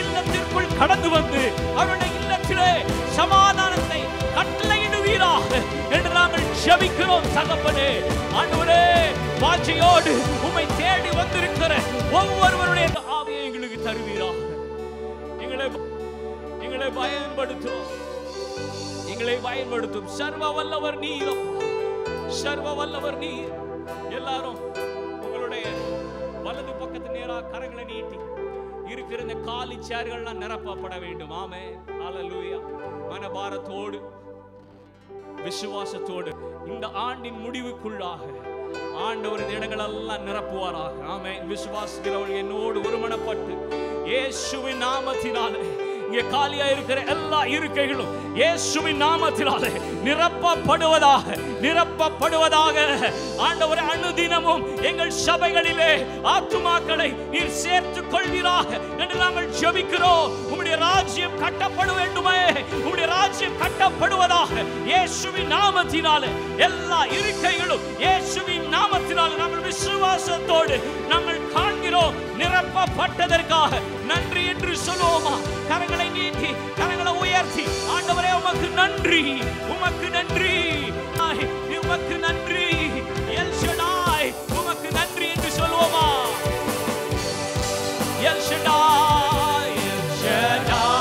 இல்லத்திற்குள் கடந்து வந்து அவருடைய இல்லத்திலே சமாதானத்தை கட்டளையிடுவீராக என்று நாங்கள் ஜெபிக்கிறோம். தகப்பனே, ஆண்டவரே, வாஞ்சையோடு உம்மை தேடி வந்திருக்கிற ஒவ்வொருவருடைய ஆவியை எங்களுக்கு தருவீராக. எங்களை பயன்படுத்தும், எங்களை பயன்படுத்தும். சர்வ வல்லவர் நீர், சர்வ வல்லவர் நீர். எல்லாரும் உங்களுடைய வலது பக்கத்து நேராக கரங்களை நீட்டி இருக்கிற இந்த காலி சேர்கள்லாம் நிரப்பப்பட வேண்டும். ஆமென், ஹல்லேலூயா. மனபாரத்தோடு விசுவாசத்தோடு இந்த ஆண்டின் முடிவுக்குள்ளாக ஆண்டவர் இந்த இடங்களெல்லாம் நிரப்புவாராக. ஆமென். விசுவாசிக்கிறவர்கள் என்னோடு ஒருமனப்பட்டு இயேசுவின் நாமத்தினாலே இங்கே காலியா இருக்கிற எல்லா இருக்கைகளும் இயேசுவின் நாமத்தினாலே நிரப்பப்படுவதாக, நிரப்பப்படுவதாக. ஆண்டவரே, அனுதினமும் எங்கள் சபைகளிலே ஆத்துமாக்களை நீர் சேர்த்துக் கொள்வீராக என்று நாங்கள் ஜெபிக்கிறோம். உம்முடைய ராஜ்யம் கட்டப்பட வேண்டுமே, உம்முடைய ராஜ்யம் கட்டப்படுவதாக இயேசுவின் நாமத்தினாலே. எல்லா இருக்கைகளும் இயேசுவின் நாமத்தினாலே நாங்கள் விசுவாசத்தோடு நாங்கள் காண்கிறோம். நிரப்பப்பட்டதற்காக நன்றி என்று சொல்லுவோமா? கரங்களை நீட்டி, கரங்களை உயர்த்தி, ஆண்டவரே உமக்கு நன்றி, உமக்கு நன்றி, உமக்கு நன்றி, எல் ஷடாய் உமக்கு நன்றி என்று சொல்லுவோமா? El Shaddai, El Shaddai.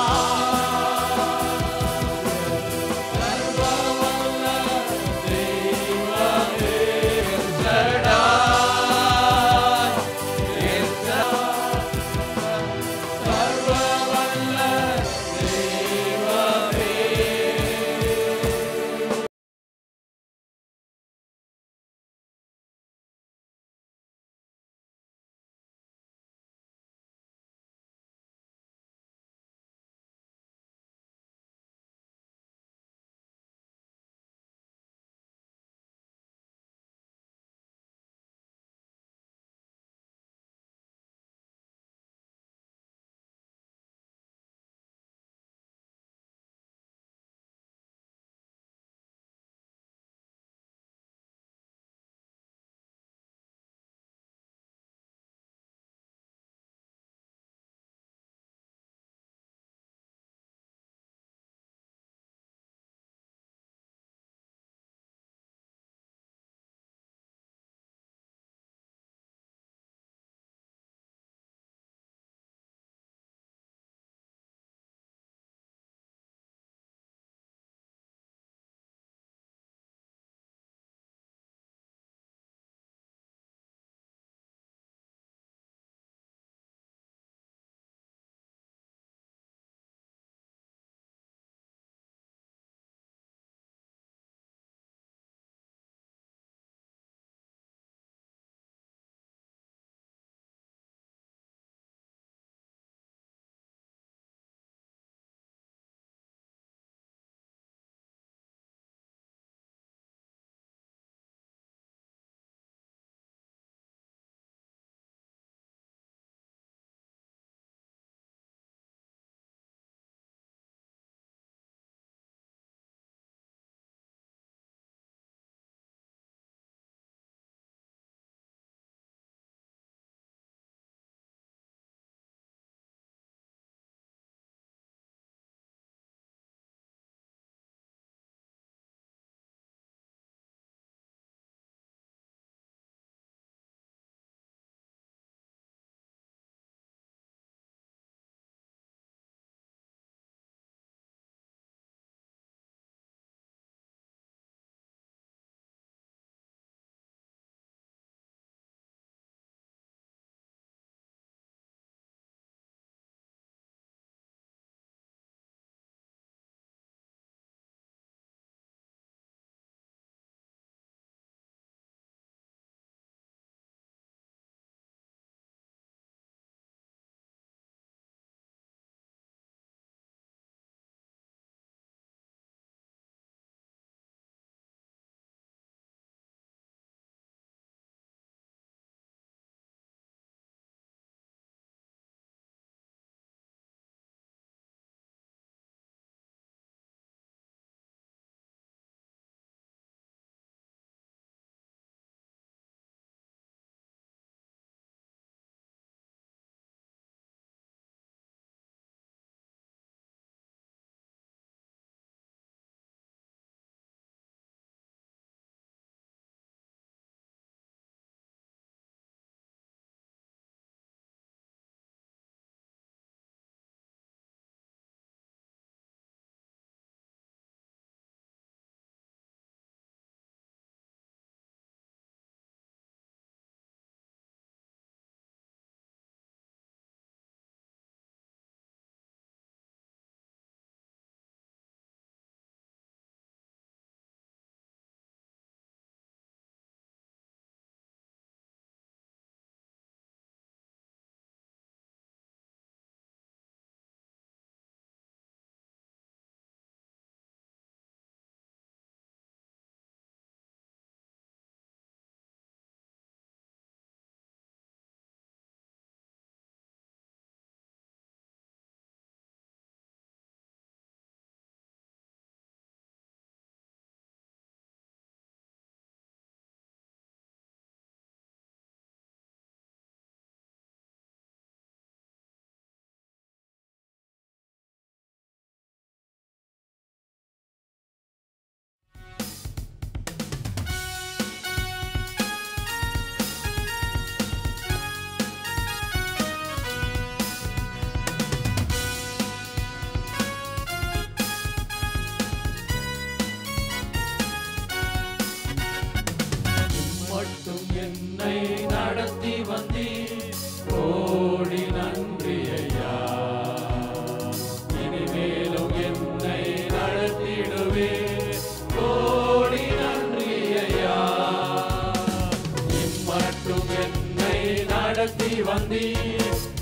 வந்தி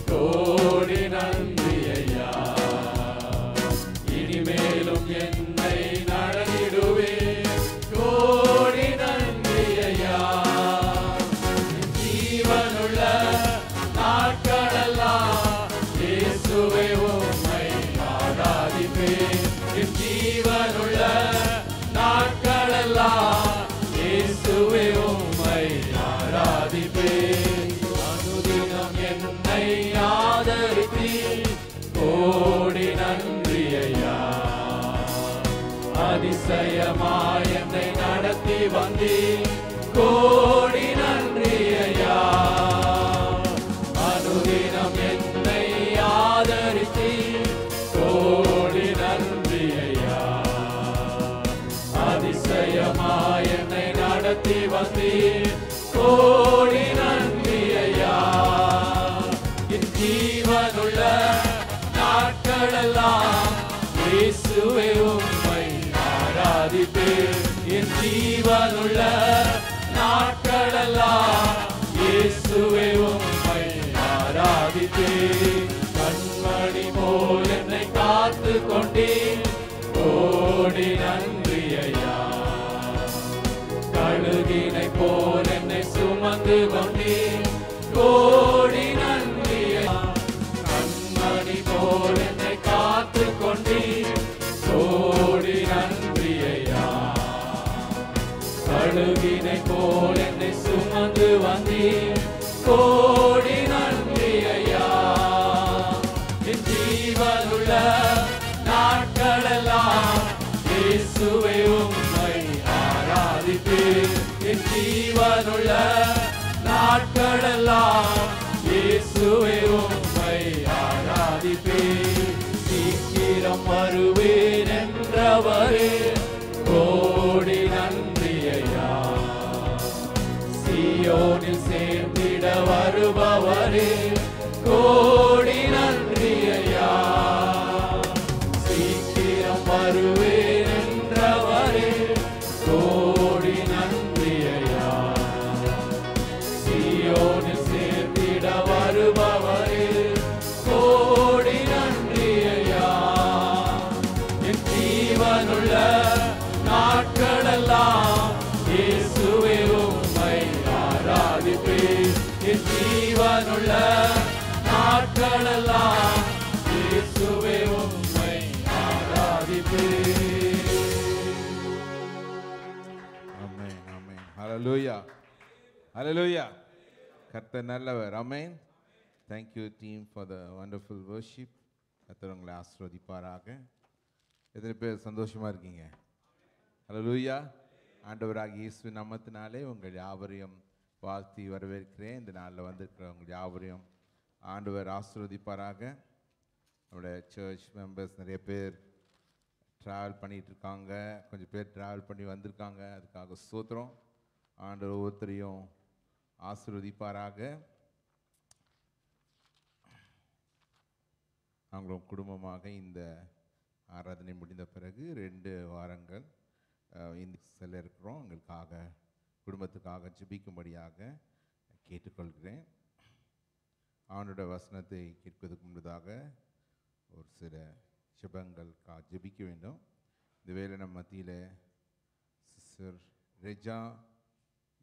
கோடி நன்றி ஐயா. இனிமேலும் என்னை நடத்திடுவே கோடி நன்றி ஐயா. ஜீவனுள்ள நாட்களெல்லாம் இயேசுவே உம்மை ஆராதிப்பேன். ஜீவனுள்ள நாட்களெல்லாம் இயேசுவே உம்மை ஆராதிப்பேன். அனுதினம் என்னை ஆதரித்தீர் கோடி நன்றி ஐயா. அதிசயமாய் என்னை நடத்தி வந்தீர் கோடி நன்றி ஐயா. அனுதினம் என்னை ஆதரித்தீர் கோடி நன்றி ஐயா. அதிசயமாய் என்னை நடத்தி வந்தீர் கோடி நன்றி ஐயா. என் ஜீவனுள்ள நாட்களெல்லாம் இயேசுவே உம்மை ஆராதிப்பேன். என் ஜீவனுள்ள நாட்களெல்லாம் இயேசுவே உம்மை ஆராதிப்பேன். கண்மணி போல் என்னை காத்து கொண்டீர் கோடி நன்றி ஐயா. கழுகினை போல் என்னை சுமந்து கொண்டீர் கோடி நன்றி ஐயா. கண்மணி போல் என்னை காத்து கொண்டீர் கோடி நன்றி ஐயா. கழுகினை போல் என்னை சுமந்து வந்தீர் கோடி நன்றி ஐயா. என் ஜீவனுள்ள நாட்களெல்லாம் இயேசுவே உம்மை ஆராதிப்பேன். என் ஜீவனுள்ள நாட்களெல்லாம் இயேசுவே உம்மை ஆராதிப்பேன். சீக்கிரம் வருவேன் என்றவரே கோடி நன்றி ஐயா. சீயோனில் சேர்ந்திட வருபவரே கோடி நன்றி ஐயா. சீக்கிரம் வருவேன் என்றவரே கோடி நன்றி ஐயா. சீயோனில் சேர்ந்திட வருபவரே கோடி நன்றி ஐயா. என் ஜீவனுள்ள நாட்களெல்லாம் இயேசுவே உம்மை ஆராதிப்பேன். என் ஜீவனுள்ள நாட்களெல்லாம் இயேசுவே உம்மை ஆராதிப்பேன். ஆமென், ஆமென். ஹல்லேலூயா, ஹல்லேலூயா. கர்த்தர் நல்லவர். ஆமென். Thank you team for the wonderful worship. கர்த்தர் உங்களை ஆசீர்வதிப்பாராக. எத்தனை பேர் சந்தோஷமா இருக்கீங்க? ஹல்லேலூயா. ஆண்டவராகிய இயேசுவின் நாமத்தினாலே உங்கள் யாவரையும் வாழ்த்தி வரவேற்கிறேன். இந்த நாளில் வந்திருக்கிற உங்கள் யாவரையும் ஆண்டவர் ஆசீர்வதிப்பாராக. நம்முடைய சர்ச் மெம்பர்ஸ் நிறைய பேர் ட்ராவல் பண்ணிகிட்டு இருக்காங்க. கொஞ்சம் பேர் ட்ராவல் பண்ணி வந்திருக்காங்க. அதுக்காக ஸ்தோத்திரம். ஆண்டவர் ஒவ்வொருத்தரையும் ஆசீர்வதிப்பாராக. நாங்களும் குடும்பமாக இந்த ஆராதனை முடிந்த பிறகு 2 வாரங்கள் இந்த செல்ல இருக்கிறோம். எங்களுக்காக குடும்பத்துக்காக ஜெபிக்கும்படியாக கேட்டுக்கொள்கிறேன். அவனோட வசனத்தை கேட்பதற்கு முன்பதாக ஒரு சில ஜெபங்களுக்காக ஜெபிக்க வேண்டும். இந்த வேளை நம்ம மத்தியில் சிஸ்டர் ரெஜா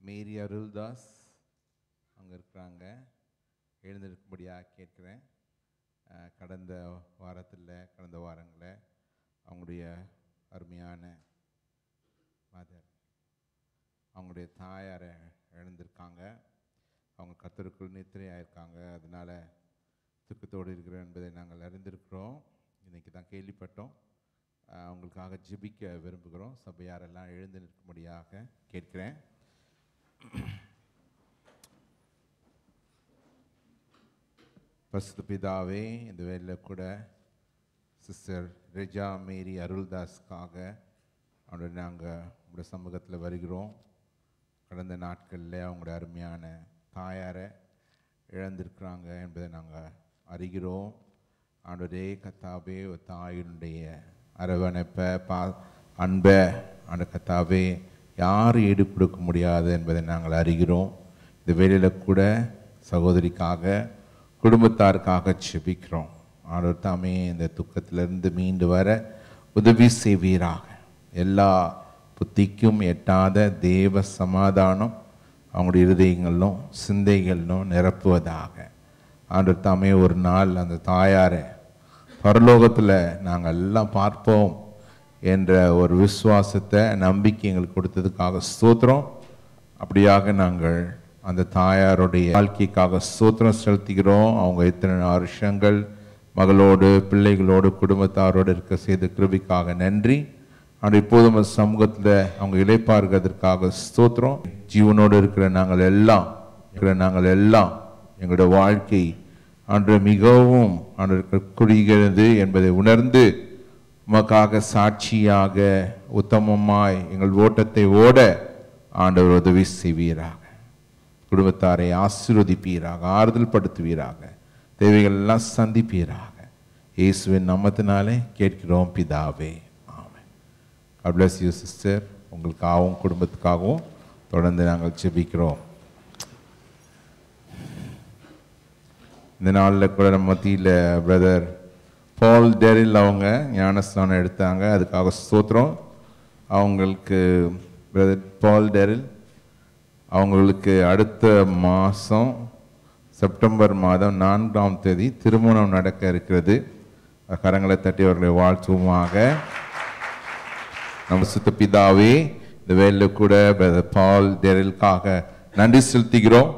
மேரி அருள்தாஸ் அங்கே இருக்கிறாங்க. எழுந்திருக்கும்படியாக கேட்குறேன். கடந்த வாரங்களில் அவங்களுடைய அருமையான மதர் அவங்களுடைய தாயாரை இழந்திருக்காங்க. அவங்க கர்த்தருக்குள் நித்திரையாயிருக்காங்க. அதனால் துக்கத்தோடு இருக்கிறோம் என்பதை நாங்கள் அறிந்திருக்கிறோம். இன்றைக்கி தான் கேள்விப்பட்டோம். அவங்களுக்காக ஜெபிக்க விரும்புகிறோம். சபையாரெல்லாம் எழுந்து நிற்கும்படியாக கேட்கிறேன். பரிசுத்த பிதாவே, இந்த வேளையில் கூட சிஸ்டர் ரெஜா மேரி அருள்தாஸ்க்காக அவங்களோட நாங்கள் உங்களோட சமூகத்தில் வருகிறோம். கடந்த நாட்களில் அவங்களோட அருமையான தாயாரை இழந்திருக்கிறாங்க என்பதை நாங்கள் அறிகிறோம். ஆண்டவரே கர்த்தாவே, ஒரு தாயினுடைய அரவணைப்பை அன்பை ஆண்ட கர்த்தாவே யாரும் ஈடு கொடுக்க முடியாது என்பதை நாங்கள் அறிகிறோம். இந்த வேளையில் கூட சகோதரிக்காக குடும்பத்தாருக்காக ஜெபிக்கிறோம். ஆண்டவர் தாமே இந்த துக்கத்திலிருந்து மீண்டு வர உதவி செய்வீராக. எல்லா புத்திக்கும் எட்டாத தேவ சமாதானம் அவங்களுடைய இருதயங்களிலும் சிந்தைகளிலும் நிரப்புவதாக. ஆண்டவர் தாமே ஒரு நாள் அந்த தாயாரை பரலோகத்தில் நாங்கள் எல்லாம் பார்ப்போம் என்ற ஒரு விசுவாசத்தை நம்பிக்கை எங்களுக்கு கொடுத்ததுக்காக ஸ்தோத்திரம். அப்படியாக நாங்கள் அந்த தாயாருடைய வாழ்க்கைக்காக ஸ்தோத்திரம் செலுத்துகிறோம். அவங்க இத்தனை வருஷங்கள் மகளோடு பிள்ளைகளோடு குடும்பத்தாரோடு இருக்க செய்த கிருபைக்காக நன்றி. ஆனால் இப்போதும் சமூகத்தில் அவங்க இளைப்பாறுகிறதற்காக ஸ்தோத்திரம். ஜீவனோடு இருக்கிற நாங்கள் எல்லாம் எங்களுடைய வாழ்க்கை அன்று மிகவும் குறிகிறது என்பதை உணர்ந்து உமக்காக சாட்சியாக உத்தமமாய் எங்கள் ஓட்டத்தை ஓட ஆண்டவர் உதவி செய்வீராக. குடும்பத்தாரை ஆசீர்வதிப்பீராக, ஆறுதல் படுத்துவீராக, தேவைகள் எல்லாம் சந்திப்பீராக. இயேசுவின் நாமத்தினாலே கேட்கிறோம் பிதாவே, ஆமென். God bless you sister. உங்களுக்காகவும் குடும்பத்துக்காகவும் தொடர்ந்து நாங்கள் ஜெபிக்கிறோம். இந்த நாளில் கூட நம்ம மத்தியில் பிரதர் பால் டெரில் அவங்க ஞானஸ்நானம் எடுத்தாங்க. அதுக்காக ஸ்தோத்திரம். அவங்களுக்கு பிரதர் பால் டெரில் அவங்களுக்கு அடுத்த மாதம் செப்டம்பர் மாதம் 4ஆம் தேதி திருமணம் நடக்க இருக்கிறது. கரங்களை தட்டி அவர்களை வாழ்த்துவோமாக. நம்ம சுத்த பிதாவே, இந்த வேலையில் கூட பிரதர் பால் டெரிலுக்காக நன்றி செலுத்துகிறோம்.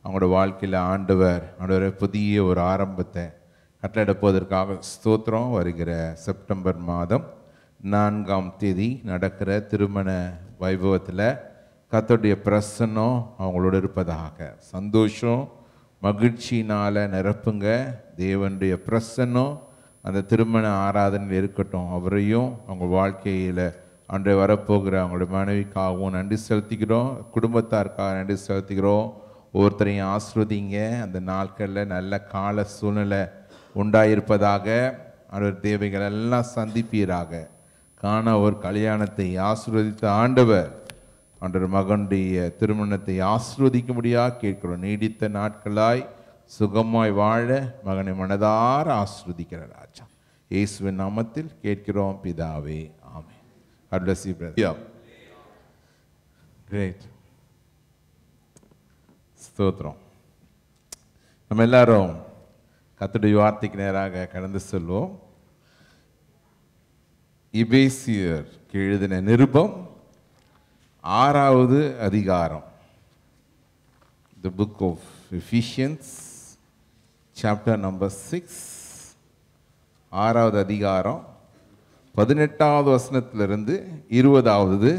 அவங்களோட வாழ்க்கையில் ஆண்டவர் புதிய ஒரு ஆரம்பத்தை கட்டளையிடப்போவதற்காக ஸ்தோத்திரம். வருகிற செப்டம்பர் மாதம் 4ஆம் தேதி நடக்கிற திருமண வைபவத்தில் கர்த்தருடைய பிரசன்னம் அவங்களோட இருப்பதாக. சந்தோஷம் மகிழ்ச்சியினால் நிரப்புங்க. தேவனுடைய பிரசன்னம் அந்த திருமண ஆராதனையில் இருக்கட்டும். அவரையும் அவங்க வாழ்க்கையில் அன்றைய வரப்போகிற அவங்களுடைய மனைவிக்காகவும் நன்றி செலுத்திக்கிறோம். குடும்பத்தாருக்காக நன்றி செலுத்திக்கிறோம். ஒவ்வொருத்தரையும் ஆசீர்வதிங்க. அந்த நாட்களில் நல்ல கால சூழ்நிலை உண்டாயிருப்பதாக. அவர் தேவைகள் எல்லாம் சந்திப்பீராக. காண ஒரு கல்யாணத்தை ஆசீர்வதித்த ஆண்டவர் மகனுடைய திருமணத்தை ஆசீர்வதிக்கும்படியாக கேட்கிறோம். நீடித்த நாட்களாய் சுகமாய் வாழ மகனை மனதார ஆசீர்வதிக்கிற ராஜா இயேசுவின் நாமத்தில் கேட்கிறோம் பிதாவே, ஆமென். God bless you brother. Yeah. Great. ஸ்தோத்திரம். நம்ம எல்லாரும் கர்த்தருடைய வார்த்தைக்கு நேராக கடந்து செல்வோம். எபேசியருக்கு எழுதின நிருபம் 6வது அதிகாரம். The book of Ephesians chapter number 6, 6வது அதிகாரம் 18வது வசனத்திலிருந்து 20வது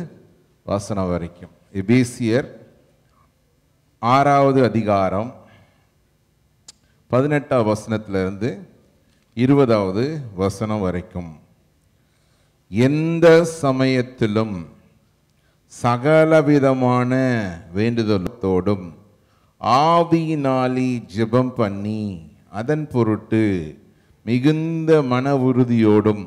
வசனம் வரைக்கும். எபேசியர் 6வது அதிகாரம் 18வது வசனத்திலிருந்து 20வது வசனம் வரைக்கும். எந்த சமயத்திலும் சகலவிதமான வேண்டுதலோடும் ஆவியினாலே ஜெபம் பண்ணி அதன் பொருட்டு மிகுந்த மன உறுதியோடும்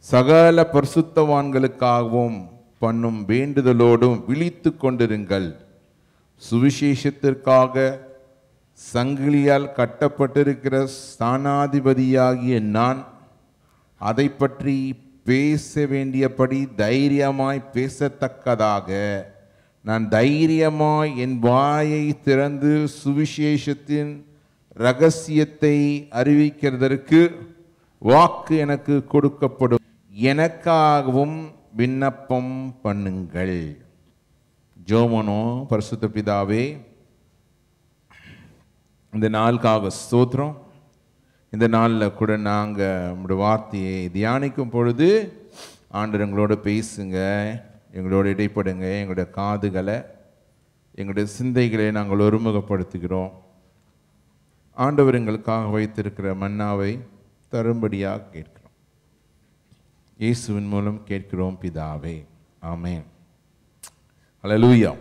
சகல பரிசுத்தவான்களுக்காகவும் பண்ணும் வேண்டுதலோடும் விழித்து கொண்டிருங்கள். சுவிசேஷத்திற்காக சங்கிலியால் கட்டப்பட்டிருக்கிற ஸ்தானாதிபதியாகிய நான் அதை பற்றி பேச வேண்டியபடி தைரியமாய் பேசத்தக்கதாக நான் தைரியமாய் என் வாயை திறந்து சுவிசேஷத்தின் இரகசியத்தை அறிவிக்கிறதற்கு வாக்கு எனக்கு கொடுக்கப்படும். எனக்காகவும் விண்ணப்பம் பண்ணுங்கள். ஜோமனோ. பரிசுத்த பிதாவே, இந்த நாளுக்காக ஸ்தோத்திரம். இந்த நாளில் கூட நாங்கள் நம்முடைய வார்த்தையை தியானிக்கும் பொழுது ஆண்டவர் எங்களோட பேசுங்க, எங்களோட இடைப்படுங்க. எங்களுடைய காதுகளை எங்களுடைய சிந்தைகளை நாங்கள் ஒருமுகப்படுத்துகிறோம். ஆண்டவர் எங்களுக்காக வைத்திருக்கிற மன்னாவை தரும்படியாக கேட்கிறோம். இயேசுவின் மூலம் கேட்கிறோம் பிதாவே, ஆமென். அல்லேலூயா.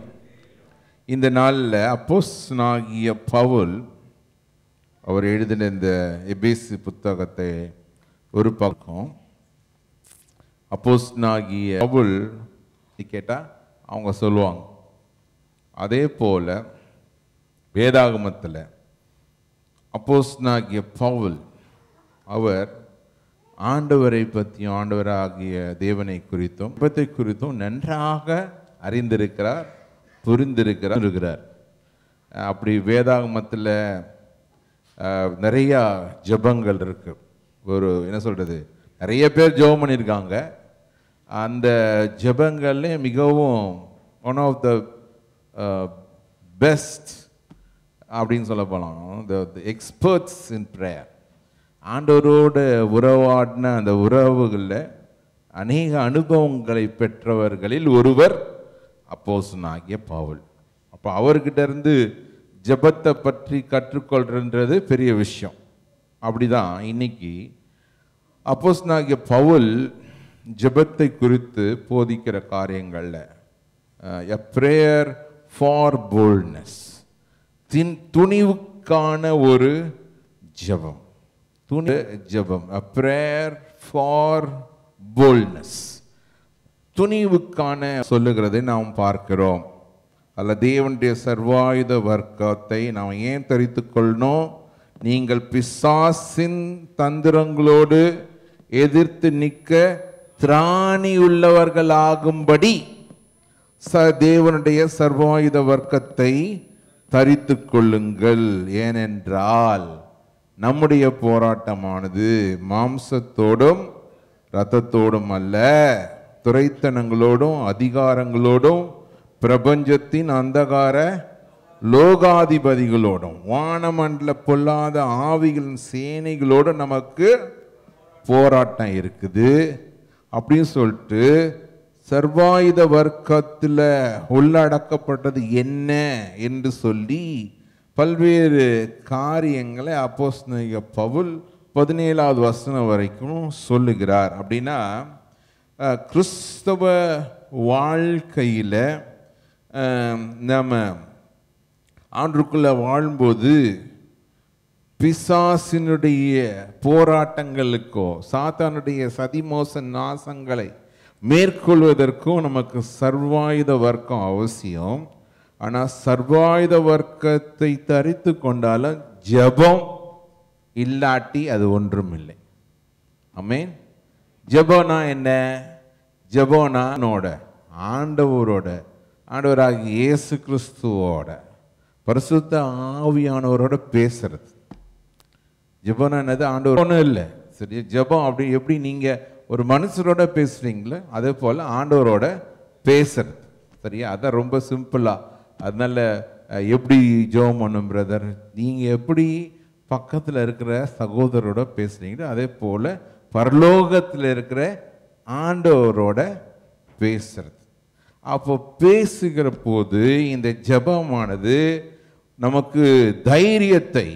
இந்த நாளில் அப்போஸ்தலனாகிய பவுல் அவர் எழுதின இந்த எபேசு புத்தகத்தை ஒரு பக்கம் அப்போஸ்தலனாகிய பவுல் கேட்டால் அவங்க சொல்லுவாங்க. அதே போல் வேதாகமத்தில் அப்போஸ்தலனாகிய பவுல் அவர் ஆண்டவரை பற்றியும் ஆண்டவராகிய தேவனை குறித்தும் ஜெபத்தை குறித்தும் நன்றாக அறிந்திருக்கிறார், புரிந்திருக்கிறார். அப்படி வேதாகமத்தில் நிறையா ஜெபங்கள் இருக்கு. ஒரு என்ன சொல்றது, நிறைய பேர் ஜெபம் பண்ணியிருக்காங்க. அந்த ஜெபங்கள்ல மிகவும் ஒன் ஆஃப் த பெஸ்ட் அப்படின்னு சொல்ல போகலாம், த எக்ஸ்பர்ட்ஸ் இன் ப்ரேயர். ஆண்டவரோடு உறவாடின அந்த உறவுகளில் அநேக அனுபவங்களை பெற்றவர்களில் ஒருவர் அப்போஸ்தலனாகிய பவுல். அப்போ அவர்கிட்ட இருந்து ஜெபத்தை பற்றி கற்றுக்கொள்றது பெரிய விஷயம். அப்படிதான் இன்னைக்கு அப்போஸ்தலனாகிய பவுல் ஜெபத்தை குறித்து போதிக்கிற காரியங்கள்ல a prayer for boldness, துணிவுக்கான ஒரு ஜெபம், ஜெபம், a prayer for boldness, துணிவுக்கான சொல்லுகிறதை நாம் பார்க்கிறோம். அல்ல, தேவனுடைய சர்வாயுத வர்க்கத்தை நாம் ஏன் தரித்து கொள்ளணும்? நீங்கள் பிசாசின் தந்திரங்களோடு எதிர்த்து நிற்க திராணியுள்ளவர்களாகும்படி தேவனுடைய சர்வாயுத வர்க்கத்தை தரித்து கொள்ளுங்கள். ஏனென்றால் நம்முடைய போராட்டமானது மாம்சத்தோடும் இரத்தத்தோடும் அல்ல, துரைத்தனங்களோடும் அதிகாரங்களோடும் பிரபஞ்சத்தின் அந்தகார லோகாதிபதிகளோடும் வானமண்டல பொல்லாத ஆவிகளின் சேனைகளோடு நமக்கு போராட்டம் இருக்குது அப்படின்னு சொல்லிட்டு சர்வாயுத வர்க்கத்தில் உள்ளடக்கப்பட்டது என்ன என்று சொல்லி பல்வேறு காரியங்களை அப்போஸ்தலனாகிய பவுல் 17வது வசனம் வரைக்கும் சொல்லுகிறார். அப்படின்னா கிறிஸ்தவ வாழ்க்கையில் நம்ம ஆண்டுக்குள்ள வாழும்போது பிசாசினுடைய போராட்டங்களுக்கோ சாத்தானுடைய சதிமோச நாசங்களை மேற்கொள்வதற்கும் நமக்கு சர்வாயுத வர்க்கம் அவசியம். ஆனால் சர்வாயுத வர்க்கத்தை தரித்து கொண்டாலும் ஜெபம் இல்லாட்டி அது ஒன்றும் இல்லை. ஆமென். ஜெபம்னா என்ன? ஜெபம்னானோட ஆண்டவரோட, ஆண்டவராகிய இயேசு கிறிஸ்துவோட, பரிசுத்த ஆவியானவரோட பேசுறது. ஜெபம் என்னது? ஆண்டவர் ஒன்றும் இல்லை. சரி, ஜெபம் அப்படி எப்படி நீங்கள் ஒரு மனுஷரோட பேசுகிறீங்களோ அதே போல் ஆண்டவரோட பேசுறது. சரியா? அதான் ரொம்ப சிம்பிளாக. அதனால எப்படி ஜெபம் பண்ணும் பிரதர்? நீங்கள் எப்படி பக்கத்தில் இருக்கிற சகோதரோட பேசுகிறீங்களோ அதே போல் பரலோகத்தில் இருக்கிற ஆண்டவரோட பேசுறது. அப்போ பேசுகிற போது இந்த ஜெபமானது நமக்கு தைரியத்தை,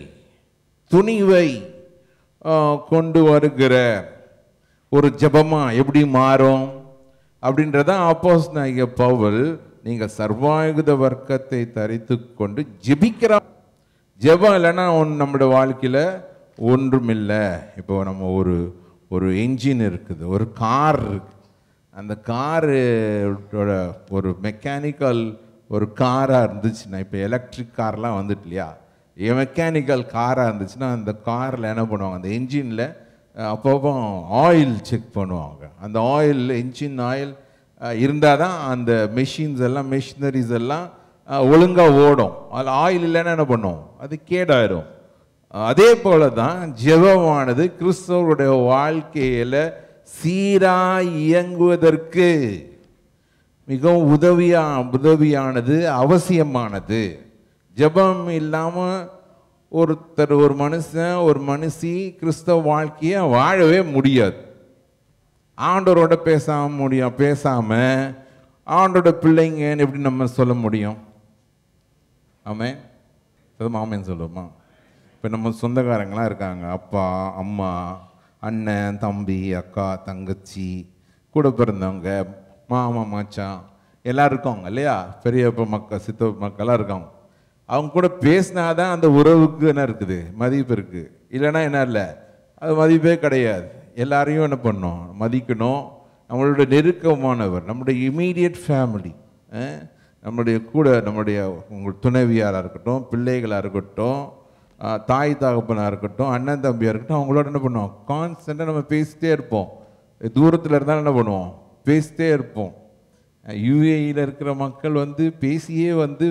துணிவை கொண்டு வருகிற ஒரு ஜெபமா எப்படி மாறும் அப்படின்றதான் அப்போஸ்தலனாகிய பவுல் நீங்கள் சர்வாயுத வர்க்கத்தை தரித்து கொண்டு ஜெபிக்கிறார். ஜெபம் இல்லைன்னா நம்முடைய வாழ்க்கையில் ஒன்றும் இல்லை. இப்போ நம்ம ஒரு என்ஜின் இருக்குது, ஒரு கார் இருக்குது. அந்த காரோட ஒரு மெக்கானிக்கல் ஒரு காராக இருந்துச்சுன்னா, இப்போ எலக்ட்ரிக் கார்லாம் வந்துட்டு இல்லையா, மெக்கானிக்கல் காராக இருந்துச்சுன்னா அந்த காரில் என்ன பண்ணுவாங்க, அந்த என்ஜினில் அப்பப்போ ஆயில் செக் பண்ணுவாங்க. அந்த ஆயில், என்ஜின் ஆயில் இருந்தால் தான் அந்த மெஷின்ஸ் எல்லாம், மெஷினரிஸ் எல்லாம் ஒழுங்காக ஓடும். அதில் ஆயில் இல்லைன்னா என்ன பண்ணும், அது கேடாயிரும். அதே போல தான் ஜெபமானது கிறிஸ்தவருடைய வாழ்க்கையில் சீராய் இயங்குவதற்கு மிகவும் உதவியானது, அவசியமானது. ஜெபம் இல்லாமல் ஒருத்தர், ஒரு மனுஷன், ஒரு மனுஷி கிறிஸ்தவ வாழ்க்கையை வாழவே முடியாது. ஆண்டவரோட பேசாமல் ஆண்டோட பிள்ளைங்கன்னு எப்படி நம்ம சொல்ல முடியும்? ஆமென். ஆமென் சொல்லுவோமா? இப்போ நம்ம சொந்தக்காரங்களாம் இருக்காங்க, அப்பா அம்மா, அண்ணன் தம்பி, அக்கா தங்கச்சி, கூட பிறந்தவங்க, மாமா மச்சான் எல்லோரும் இருக்காங்க இல்லையா? பெரியப்பா மக்கள், சித்தப்பா மக்கள்லாம் இருக்காங்க. அவங்க கூட பேசினாதான் அந்த உறவுக்கு என்ன இருக்குது, மதிப்பு இருக்குது. இல்லைன்னா என்ன இல்லை, அது மதிப்பே கிடையாது. எல்லாரையும் என்ன பண்ணணும், மதிக்கணும். நம்மளோட நெருக்கமானவர், நம்முடைய இமீடியட் ஃபேமிலி, நம்முடைய கூட, நம்முடைய உங்கள் துணைவியாராக இருக்கட்டும், பிள்ளைகளாக இருக்கட்டும், தாய் தகப்பனாக இருக்கட்டும், அண்ணன் தம்பியாக இருக்கட்டும், அவங்களோட என்ன பண்ணுவோம், கான்ஸ்டண்ட்டாக நம்ம பேசிட்டே இருப்போம். தூரத்தில் இருந்தாலும் என்ன பண்ணுவோம், பேசிட்டே இருப்போம். யூஏஇயில் இருக்கிற மக்கள் வந்து பேசியே வந்து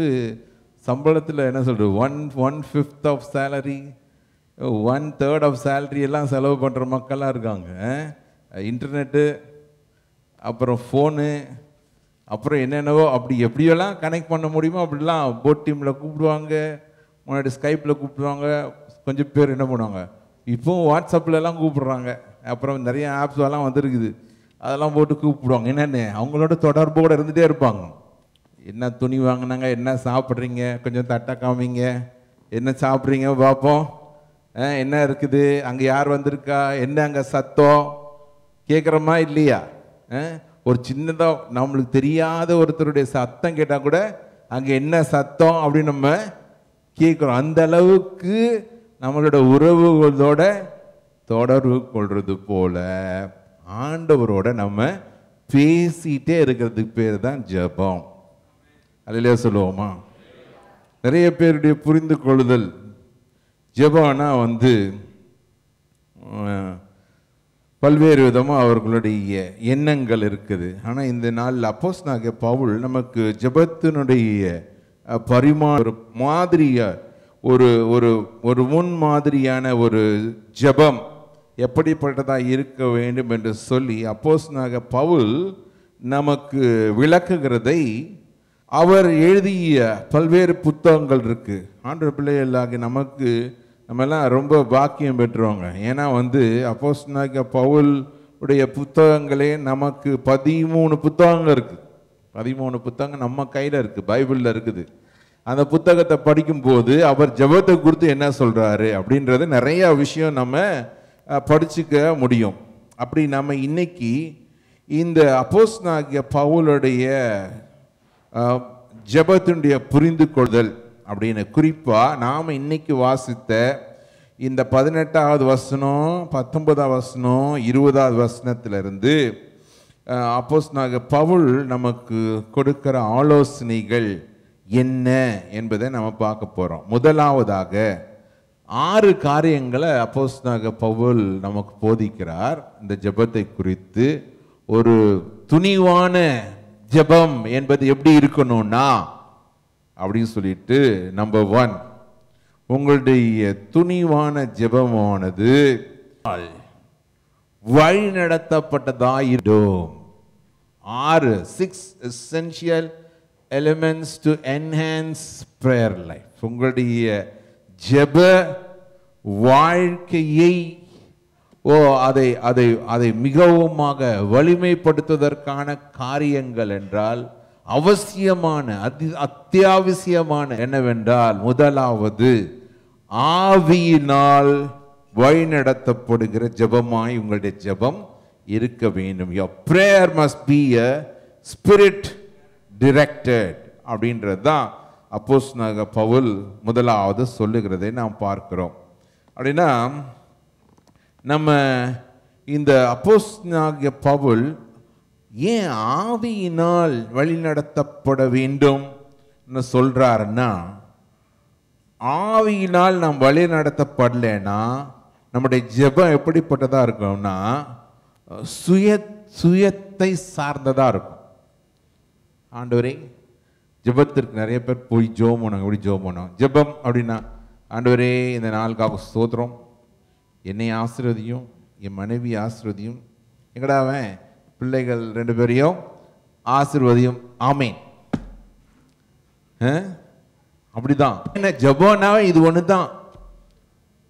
சம்பளத்தில் என்ன சொல்கிறது, 1/5 ஆஃப் சேலரி, 1/3 ஆஃப் சேலரி எல்லாம் செலவு பண்ணுற மக்கள்லாம் இருக்காங்க. இன்டர்நெட்டு, அப்புறம் ஃபோனு, அப்புறம் என்னென்னவோ அப்படி எப்படியெல்லாம் கனெக்ட் பண்ண முடியுமோ அப்படிலாம் போட் டீமில் கூப்பிடுவாங்க, முன்னாடி ஸ்கைப்பில் கூப்பிடுவாங்க. கொஞ்சம் பேர் என்ன பண்ணுவாங்க, இப்போவும் வாட்ஸ்அப்லலாம் கூப்பிடுறாங்க. அப்புறம் நிறைய ஆப்ஸ் எல்லாம் வந்துருக்குது, அதெல்லாம் போட்டு கூப்பிடுவாங்க. என்னென்ன அவங்களோட தொடர்போடு இருந்துகிட்டே இருப்பாங்க. என்ன துணி வாங்கினாங்க, என்ன சாப்பிட்றீங்க, கொஞ்சம் தட்டை காமிங்க, என்ன சாப்பிட்றீங்க பார்ப்போம், என்ன இருக்குது, அங்கே யார் வந்திருக்கா, என்ன அங்கே சத்தம் கேட்குறோமா இல்லையா? ஒரு சின்னதாக நம்மளுக்கு தெரியாத ஒருத்தருடைய சத்தம் கேட்டால் கூட அங்கே என்ன சத்தம் அப்படின்னு நம்ம கேட்குறோம். அந்த அளவுக்கு நம்மளோட உறவுகளோட தொடர்பு கொள்வது போல ஆண்டவரோட நம்ம பேசிகிட்டே இருக்கிறதுக்கு பேர் தான் ஜெபம். அல்லேலூயா சொல்லுவோமா? நிறைய பேருடைய புரிந்து கொள்ளுதல் ஜெபம்னா வந்து பல்வேறு விதமாக அவர்களுடைய எண்ணங்கள் இருக்குது. ஆனால் இந்த நாளில் அப்போஸ்தலனாகிய பவுல் நமக்கு ஜெபத்தினுடைய ஒரு மாதிரியாக ஒரு ஒரு ஒரு முன்மாதிரியான ஒரு ஜெபம் எப்படிப்பட்டதாக இருக்க வேண்டும் என்று சொல்லி அப்போஸ்தலனாகிய பவுல் நமக்கு விளக்குகிறதை அவர் எழுதிய பல்வேறு புத்தகங்கள் இருக்குது. ஆண்டவர் பிள்ளைகளாகி நமக்கு நம்மெல்லாம் ரொம்ப பாக்கியம் பெற்றுவாங்க. ஏன்னா வந்து அப்போஸ்தலனாகிய பவுல் உடைய புத்தகங்களே நமக்கு 13 புத்தகங்கள் இருக்குது. 13 புத்தகம் நம்ம கையில் இருக்குது, பைபிளில் இருக்குது. அந்த புத்தகத்தை படிக்கும்போது அவர் ஜெபத்தை குறித்து என்ன சொல்கிறாரு அப்படின்றது நிறைய விஷயம் நம்ம படிச்சுக்க முடியும். அப்படி நம்ம இன்னைக்கு இந்த அப்போஸ்தலனாகிய பவுலுடைய ஜெபத்தினுடைய புரிந்து கொள்ளுதல் அப்படின்னு குறிப்பாக நாம் இன்னைக்கு வாசித்த இந்த 18வது வசனம், 19வது வசனம், 20வது வசனத்திலிருந்து அப்போஸ்தலனாகிய பவுல் நமக்கு கொடுக்கிற ஆலோசனைகள் என்ன என்பதை நம்ம பார்க்க போகிறோம். முதலாவதாக 6 காரியங்களை அப்போஸ்தலனாகிய பவுல் நமக்கு போதிக்கிறார் இந்த ஜெபத்தை குறித்து. ஒரு துணிவான ஜெபம் என்பது எப்படி இருக்கணும்னா அப்படின்னு சொல்லிட்டு, நம்பர் 1, உங்களுடைய துணிவான ஜெபமானது வழி நடத்தப்பட்டதாயிடும். 6 essential elements to enhance prayer life. உங்களுடைய ஜெப வாழ்க்கையை அதை அதை அதை மிகவுமாக வலிமைப்படுத்துவதற்கான காரியங்கள் என்றால் அவசியமான அத்தியாவசியமான என்னவென்றால், முதலாவது ஆவியினால் வழிநடத்தப்படுகிற ஜெபமாய் உங்களுடைய ஜெபம் இருக்க வேண்டும். Your prayer must be a spirit directed அப்படின்றது தான் அப்போஸ்தலனாகிய பவுல் முதலாவது சொல்லுகிறதை நாம் பார்க்கிறோம். அப்படின்னா நம்ம இந்த அப்போஸ்தலனாகிய பவுல் ஏன் ஆவியினால் வழிநடத்தப்பட வேண்டும் சொல்றாருன்னா, ஆவியினால் நாம் வழி நடத்தப்படலைன்னா நம்முடைய ஜெபம் எப்படிப்பட்டதா இருக்கும்னா சுயத்தை சார்ந்ததா இருக்கும். ஆண்டவரே, ஜெபத்திற்கு நிறைய பேர் போய் ஜெபம் பண்ணுவாங்க. எப்படி ஜெபம் பண்ணுவோம்? ஜெபம் அப்படின்னா, ஆண்டவரே இந்த நாளுக்காக ஸ்தோத்திரம், என்னை ஆசீர்வதியும், என் மனைவி ஆசீர்வதியும், எங்கடாவன் பிள்ளைகள் 2 பேரையும் ஆசீர்வதியும், ஆமேன். அப்படிதான் என்ன ஜெபம்னாவே இது ஒன்று தான்.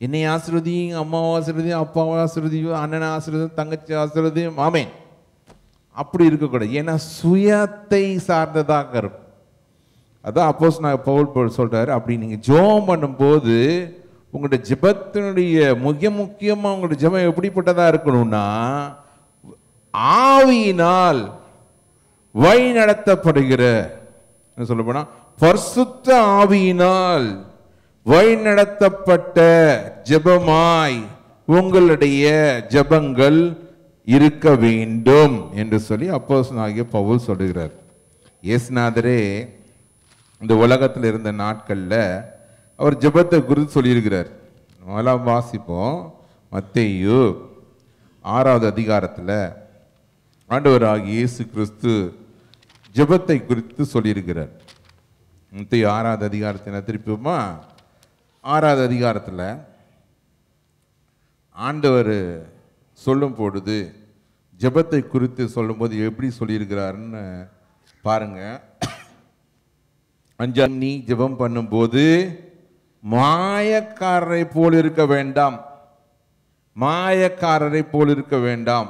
என்னை ஆசீர்வதியும், அம்மாவை ஆசீர்வதியும், அப்பாவை ஆசீர்வதியும், அண்ணனை ஆசீர்வதியும், தங்கச்சி ஆசீர்வதியும், ஆமேன். அப்படி இருக்கக்கூடாது. ஏன்னா சுயத்தை சார்ந்ததாக இருக்கும். அதான் அப்போஸ்தலனாகிய பவுல் சொல்றாரு. அப்படி நீங்க ஜெபம் பண்ணும்போது உங்களுடைய ஜெபத்தினுடைய முக்கியமாக உங்களுடைய ஜெபம் எப்படிப்பட்டதா இருக்கணும்னா, ஆவியினால் வழி நடத்தப்படுகிற, சொல்ல போனா பரிசுத்த ஆவியினால் வழி நடத்தப்பட்ட ஜெபமாய் உங்களுடைய ஜெபங்கள் இருக்க வேண்டும் என்று சொல்லி அப்போஸ்தலனாகிய பவுல் சொல்லுகிறார். இயேசுநாதரே இந்த உலகத்தில் இருந்த நாட்களில் அவர் ஜெபத்தை குறித்து சொல்லியிருக்கிறார். முதலாம் வாசிப்போம். மத்தேயு 6வது அதிகாரத்தில் ஆண்டவராகிய இயேசு கிறிஸ்து ஜெபத்தை குறித்து சொல்லியிருக்கிறார். மத்தேயு 6வது அதிகாரத்தில் திருப்பியுமா 6வது அதிகாரத்தில் ஆண்டவர் சொல்லும் பொழுது ஜெபத்தை குறித்து சொல்லும்போது எப்படி சொல்லியிருக்கிறாருன்னு பாருங்க. 5 நீ ஜெபம் பண்ணும்போது மாயக்காரரை போல் இருக்க வேண்டாம், மாயக்காரரை போல் இருக்க வேண்டாம்.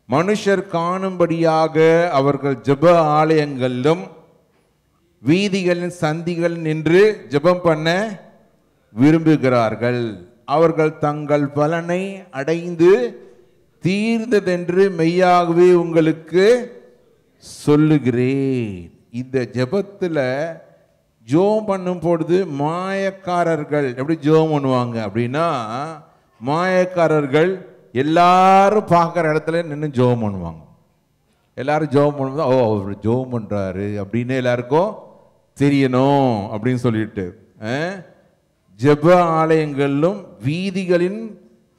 மனுஷர் காணும்படியாக அவர்கள் ஜெப ஆலயங்களிலும் வீதிகளின் சந்திகள் நின்று ஜெபம் பண்ண விரும்புகிறார்கள். அவர்கள் தங்கள் பலனை அடைந்து தீர்ந்ததென்று மெய்யாகவே உங்களுக்கு சொல்லுகிறேன். இந்த ஜெபத்தில் ஜெபம் பண்ணும் பொழுது மாயக்காரர்கள் எப்படி ஜெபம் பண்ணுவாங்க அப்படின்னா, மாயக்காரர்கள் எல்லாரும் பார்க்குற இடத்துல நின்று ஜெபம் பண்ணுவாங்க. எல்லாரும் ஜெபம் பண்ணும்போது ஓ அவர் ஜெபம் பண்ணுறாரு அப்படின்னு எல்லாருக்கும் தெரியணும் அப்படின்னு சொல்லிட்டு ஜெப ஆலயங்களிலும் வீதிகளின்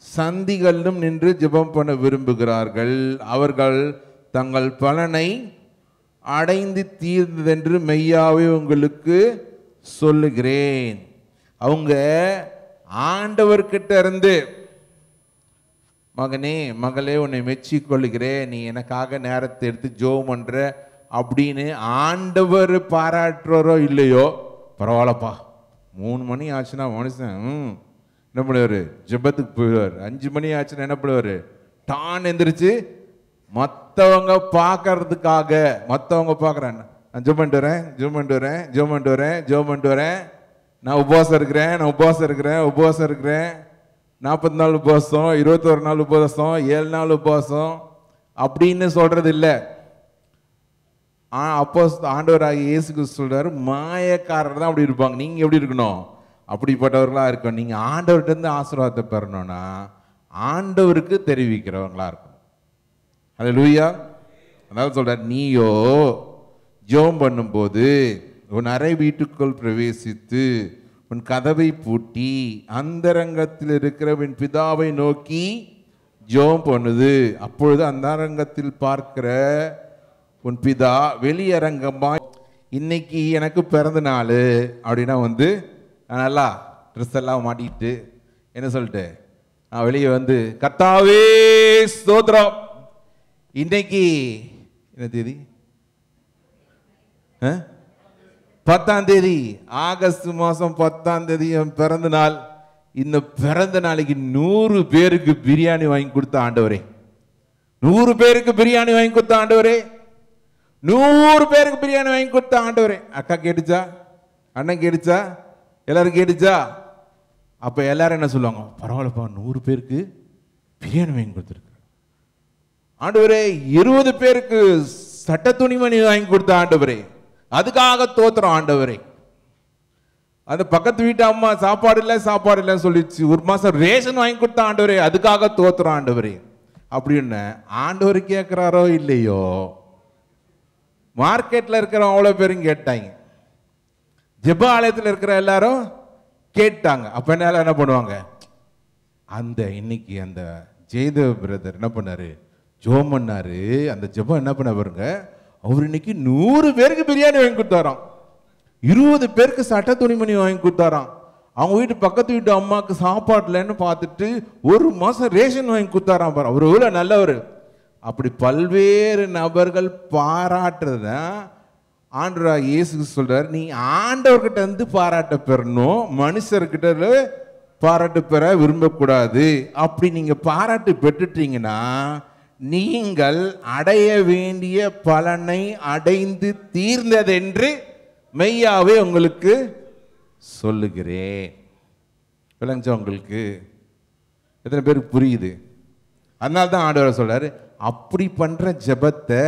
சந்திகளிலும் நின்று ஜெபம் பண்ண விரும்புகிறார்கள். அவர்கள் தங்கள் பலனை அடைந்து தீர்ந்ததென்று மெய்யாவே உங்களுக்கு சொல்லுகிறேன். அவங்க ஆண்டவர்கிட்ட இருந்து மகனே மகளே உன்னை மெச்சிக்கொள்ளுகிறேன், நீ எனக்காக நேரத்தை எடுத்து ஜெபம் பண்ற அப்படின்னு ஆண்டவர் பாராட்டுறோ இல்லையோ, பரவாயில்லப்பா 3 மணி ஆச்சுன்னா மனுஷன் என்ன பண்ணுவார், ஜெபத்துக்கு போயிடுவார். 5 மணி ஆச்சுன்னா என்ன பண்ணுவார், டான் எந்திரிச்சு மற்றவங்க பார்க்கறதுக்காக, மற்றவங்க பார்க்குறேன் நான் ஜெபம் பண்ணிட்டு வரேன், ஜெபம் பண்ணிட்டு வரேன், ஜெபம் பண்ணிட்டு வரேன், ஜெபம் பண்ணிட்டு வரேன், நான் உபவாசம் இருக்கிறேன், நான் உபவாசம் இருக்கிறேன், உபவாசம் இருக்கிறேன், 40 நாள் உபவாசம், 21 நாள் உபவாசம், 7 நாள் உபவாசம் அப்படின்னு சொல்றது இல்லை. அப்போ ஆண்டவராகிய இயேசு கிறிஸ்து சொல்றாரு, மாயக்காரர் தான் அப்படி இருப்பாங்க. நீங்க எப்படி இருக்கணும், அப்படிப்பட்டவர்களா இருக்கணும். நீங்க ஆண்டவர்கிட்ட இருந்து ஆசீர்வாதத்தை பெறணும்னா ஆண்டவருக்கு தெரிவிக்கிறவங்களா இருக்கணும். அல்லேலூயா. அதனால சொல்றாரு, நீயோ ஜெபம் பண்ணும்போது உன் அறை வீட்டுக்குள் பிரவேசித்து உன் கதவை பூட்டி அந்தரங்கத்தில் இருக்கிறவன் பிதாவை நோக்கி ஜெபம் பண்ணுது. அப்பொழுது அந்தரங்கத்தில் பார்க்கிற உன் பிதா வெளியரங்கமா, இன்னைக்கு எனக்கு பிறந்த நாள் அப்படின்னா நல்லா ட்ரெஸ் எல்லாம் மாட்டிட்டு என்ன சொல்லிட்டு நான் வெளியே கர்த்தாவே ஸ்தோத்திரம், இன்னைக்கு என்ன தேதி, 10ஆம் தேதி, ஆகஸ்ட் மாதம் 10ஆம் தேதி என் பிறந்த நாள். இந்த பிறந்த நாளைக்கு 100 பேருக்கு பிரியாணி வாங்கி கொடுத்த ஆண்டவரே, 100 பேருக்கு பிரியாணி வாங்கி கொடுத்த ஆண்டவரே, 100 பேருக்கு பிரியாணி வாங்கி கொடுத்த ஆண்டவரே. அக்கா கேட்டுச்சா, அண்ணன் கேட்டுச்சா, எல்லாரும் கேட்டுச்சா? அப்ப எல்லாரும் என்ன சொல்லுவாங்க, பரவாயில்லப்பா 100 பேருக்கு பிரியாணி வாங்கி கொடுத்துருக்கு ஆண்டவரே. 20 பேருக்கு சட்ட துணிமணி வாங்கி கொடுத்த ஆண்டவரே, அதுக்காக தோத்துறோம் ஆண்டவரே. அந்த பக்கத்து வீட்டு அம்மா சாப்பாடு இல்லை சொல்லிச்சு, 1 மாசம் ரேஷன் வாங்கி கொடுத்த ஆண்டவரே, அதுக்காக தோத்துறோம் ஆண்டவரே அப்படின்னு ஆண்டவர் கேட்கிறாரோ இல்லையோ, மார்க்கெட்ல இருக்கிற அவ்வளோ பேரும் கேட்டாங்க, ஜெப ஆலயத்தில் இருக்கிற எல்லாரும் கேட்டாங்க. அப்ப என்ன பண்ணுவாங்க, அந்த இன்னைக்கு அந்த ஜெயதேவ் பிரதர் என்ன பண்ணாரு, ஜெபம் பண்ணாரு. அந்த ஜெபம் என்ன பண்ண பாருங்க, அவர் இன்னைக்கு 100 பேருக்கு பிரியாணி வாங்கி கொடுத்தாராம், 20 பேருக்கு சட்ட துணிமணி வாங்கி கொடுத்தாராம், அவங்க வீட்டு பக்கத்து வீட்டு அம்மாவுக்கு சாப்பாடுலன்னு பார்த்துட்டு 1 மாசம் ரேஷன் வாங்கி கொடுத்தாராம். பாரு அவர் எவ்வளோ நல்லவர். அப்படி பல்வேறு நபர்கள் பாராட்டுறத ஆண்டவராகிய இயேசு சொல்றாரு, நீ ஆண்டவர்கிட்ட இருந்து பாராட்ட பெறணும், மனுஷர்கிட்ட பாராட்டு பெற விரும்பக்கூடாது. அப்படி நீங்க பாராட்டு பெற்றுட்டீங்கன்னா நீங்கள் அடைய வேண்டிய பலனை அடைந்து தீர்ந்ததென்று மெய்யாவே உங்களுக்கு சொல்லுகிறேன். விளங்குச்சா உங்களுக்கு? எத்தனை பேருக்கு புரியுது? அதனால தான் ஆண்டவர் சொல்றாரு, அப்படி பண்ற ஜெபத்தை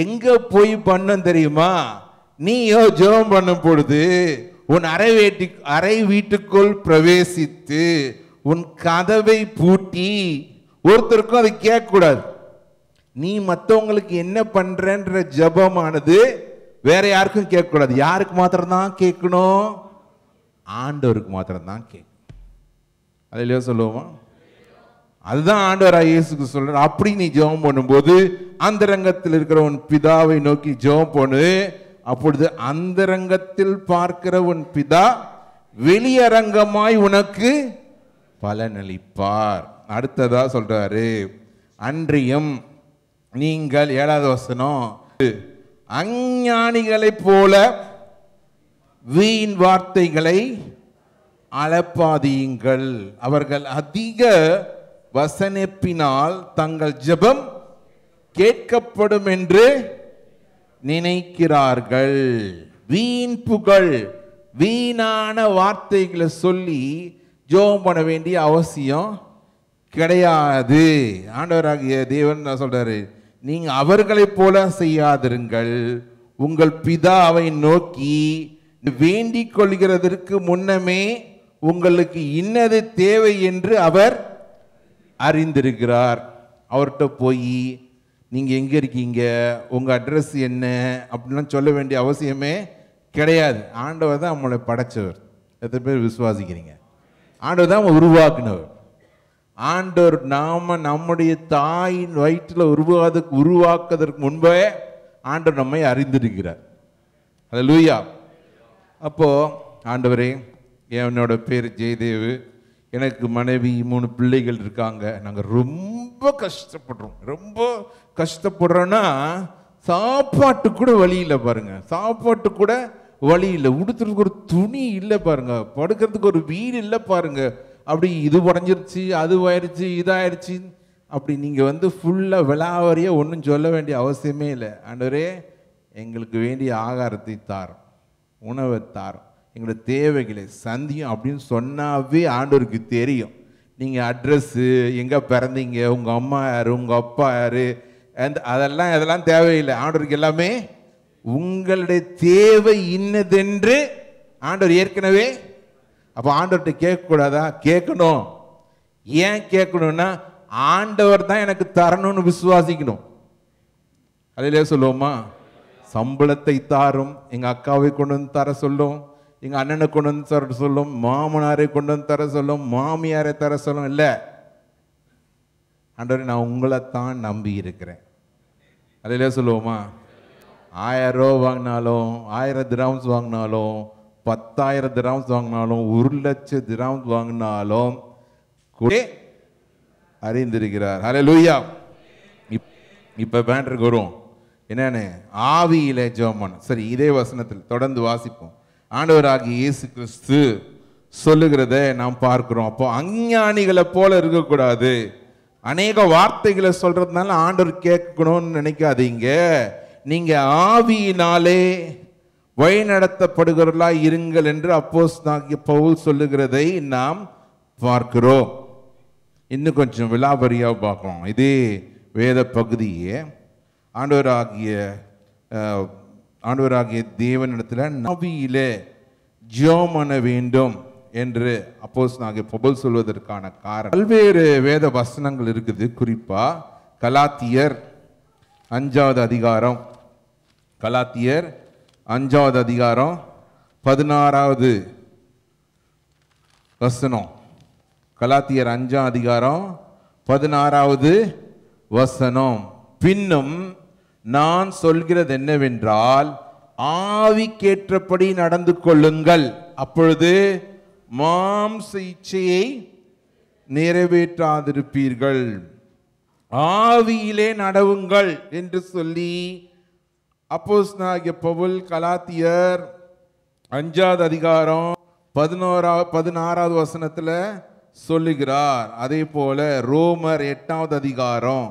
எங்க போய் பண்ண தெரியுமா, நீயோ ஜெபம் பண்ணும் பொழுது உன் அறை வீட்டுக்குள் பிரவேசித்து உன் கதவை பூட்டி, ஒருத்தருக்கும் அதை கேட்க கூடாது. நீ மற்றவங்களுக்கு என்ன பண்றன்ற ஜெபமானது வேற யாருக்கும் கேட்க கூடாது. யாருக்கு மாத்திரம் தான் கேட்கணும், ஆண்டவருக்கு மாத்திரம்தான் கேட்கும். அதிலேயே சொல்லுவோமா? அதுதான் ஆண்டவராக இயேசுக்கு சொல்றார். அப்படி நீ ஜெபம் பண்ணும்போது அந்தரங்கத்தில் இருக்கிற உன் பிதாவை நோக்கி ஜெபம் பண்ணு, அப்பொழுது அந்தரங்கத்தில் பார்க்கிற உன் பிதா வெளியரங்கமாய் உனக்கு பலனளிப்பார். அடுத்ததா சொல்றாரு, அன்றியும் நீங்கள் 7வது வசனம், அஞ்ஞானிகளைப் போல வீண் வார்த்தைகளை அளப்பாதீங்கள். அவர்கள் அதிக வசனிப்பினால் தங்கள் ஜெபம் கேட்கப்படும் என்று நினைக்கிறார்கள். வீண் புகழ், வீணான வார்த்தைகளை சொல்லி ஜெபம் பண்ண வேண்டிய அவசியம் கிடையாது. ஆண்டவராகிய தேவன் சொல்றாரு, நீங்க அவர்களைப் போல செய்யாதிருங்கள், உங்கள் பிதாவை நோக்கி வேண்டிக் கொள்கிறதற்கு முன்னமே உங்களுக்கு இன்னது தேவை என்று அவர் அறிந்திருக்கிறார். அவர்கிட்ட போய் நீங்க எங்க இருக்கீங்க, உங்க அட்ரஸ் என்ன அப்படின்லாம் சொல்ல வேண்டிய அவசியமே கிடையாது. ஆண்டவர் தான் நம்மளை படைச்சவர். எத்தனை பேர் விசுவாசிக்கிறீங்க? ஆண்டவர் தான் நம்ம உருவாக்குனவர். ஆண்டவர் நாம நம்முடைய தாயின் வயிற்றில் உருவாக்குவதற்கு முன்பே ஆண்டவர் நம்மை அறிந்திருக்கிறார். ஹல்லேலூயா. அப்போ ஆண்டவரே, என்னோட பேர் ஜெயதேவு, எனக்கு மனைவி 3 பிள்ளைகள் இருக்காங்க, நாங்கள் ரொம்ப கஷ்டப்படுறோம். ரொம்ப கஷ்டப்படுறோன்னா சாப்பாட்டு கூட வழி இல்லை பாருங்க, சாப்பாட்டு கூட வழி இல்லை, உடுத்துறதுக்கு ஒரு துணி இல்லை பாருங்க, படுக்கிறதுக்கு ஒரு வீடு இல்லை பாருங்க. அப்படி இது உடஞ்சிருச்சு, அது ஆயிடுச்சு, இதாயிடுச்சு, அப்படி நீங்கள் ஃபுல்லாக விளாவரியாக ஒன்றும் சொல்ல வேண்டிய அவசியமே இல்லை. ஆண்டவரே, எங்களுக்கு வேண்டிய ஆகாரத்தை தாரும், உணவை தாரும், எங்களோட தேவைகளை சந்தியும் அப்படின்னு சொன்னாவே ஆண்டவருக்கு தெரியும். நீங்கள் அட்ரஸ்ஸு, எங்கே பிறந்தீங்க, உங்கள் அம்மா யார், உங்கள் அப்பா யார், அதெல்லாம் தேவையில்லை. ஆண்டவருக்கு எல்லாமே உங்களுடைய தேவை இன்னதென்று ஆண்டவர் ஏற்கனவே. அப்போ ஆண்டவர்கிட்ட கேட்கக்கூடாதா? கேட்கணும். ஏன் கேட்கணும்னா, ஆண்டவர் தான் எனக்கு தரணும்னு விசுவாசிக்கணும். அதிலே சொல்லுவோமா, சம்பளத்தை தாரும், எங்கள் அக்காவை கொண்டு வந்து தர சொல்லும், எங்கள் அண்ணனை கொண்டு வந்து தர சொல்லும், மாமனாரை கொண்டு வந்து தர சொல்லும், மாமியாரை தர சொல்லும். இல்லை, ஆண்டவரே நான் உங்களைத்தான் நம்பி இருக்கிறேன். அதிலே சொல்லுவோமா, 1000 ரூபா வாங்கினாலும், 1000 திராம்ஸ் வாங்கினாலும், 10,000 திராம்ஸ் வாங்கினாலும், 1,00,000 திராம்ஸ் வாங்கினாலும் கூட அறிந்திருக்கிறார். ஹல்லேலூயா. இப்போ பேண்டருக்கு வரும் என்னன்னு, ஆவியிலே ஜெபம் பண்ண. சரி, இதே வசனத்தில் தொடர்ந்து வாசிப்போம். ஆண்டவராகிய இயேசு கிறிஸ்து சொல்லுகிறத நாம் பார்க்கிறோம். அப்போ அஞ்ஞானிகளை போல இருக்கக்கூடாது. அநேக வார்த்தைகளை சொல்றதுனால ஆண்டவர் கேட்கணும்னு நினைக்காதீங்க. நீங்க ஆவியினாலே வழிநடத்தப்படுகிறவர்களா இருங்கள் என்று அப்போஸ்தலனாகிய பவுல் சொல்லுகிறதை நாம் பார்க்கிறோம். இன்னும் கொஞ்சம் விலாபரியாக பார்க்கணும். இதே வேத பகுதியே ஆண்டவராகிய தேவனிடத்தில் ஆவியிலே ஜெபம் பண்ண வேண்டும் என்று அப்போஸ்தலனாகிய பவுல் சொல்வதற்கான காரணம் பல்வேறு வேத வசனங்கள் இருக்குது. குறிப்பா கலாத்தியர் 5வது அதிகாரம், கலாத்தியர் 5வது அதிகாரம் 16வது வசனம். கலாத்தியர் 5ஆம் அதிகாரம் 16வது வசனம். பின்னும் நான் சொல்கிறது என்னவென்றால், ஆவிக்கேற்றபடி நடந்து கொள்ளுங்கள், அப்பொழுது மாம்ச இச்சையை நிறைவேற்றாதிருப்பீர்கள். ஆவியிலே நடவுங்கள் என்று சொல்லி அப்போஸ்தலனாகிய பவுல் கலாத்தியர் 5வது அதிகாரம் 16வது வசனத்துல சொல்லுகிறார். அதே போல ரோமர் 8வது அதிகாரம்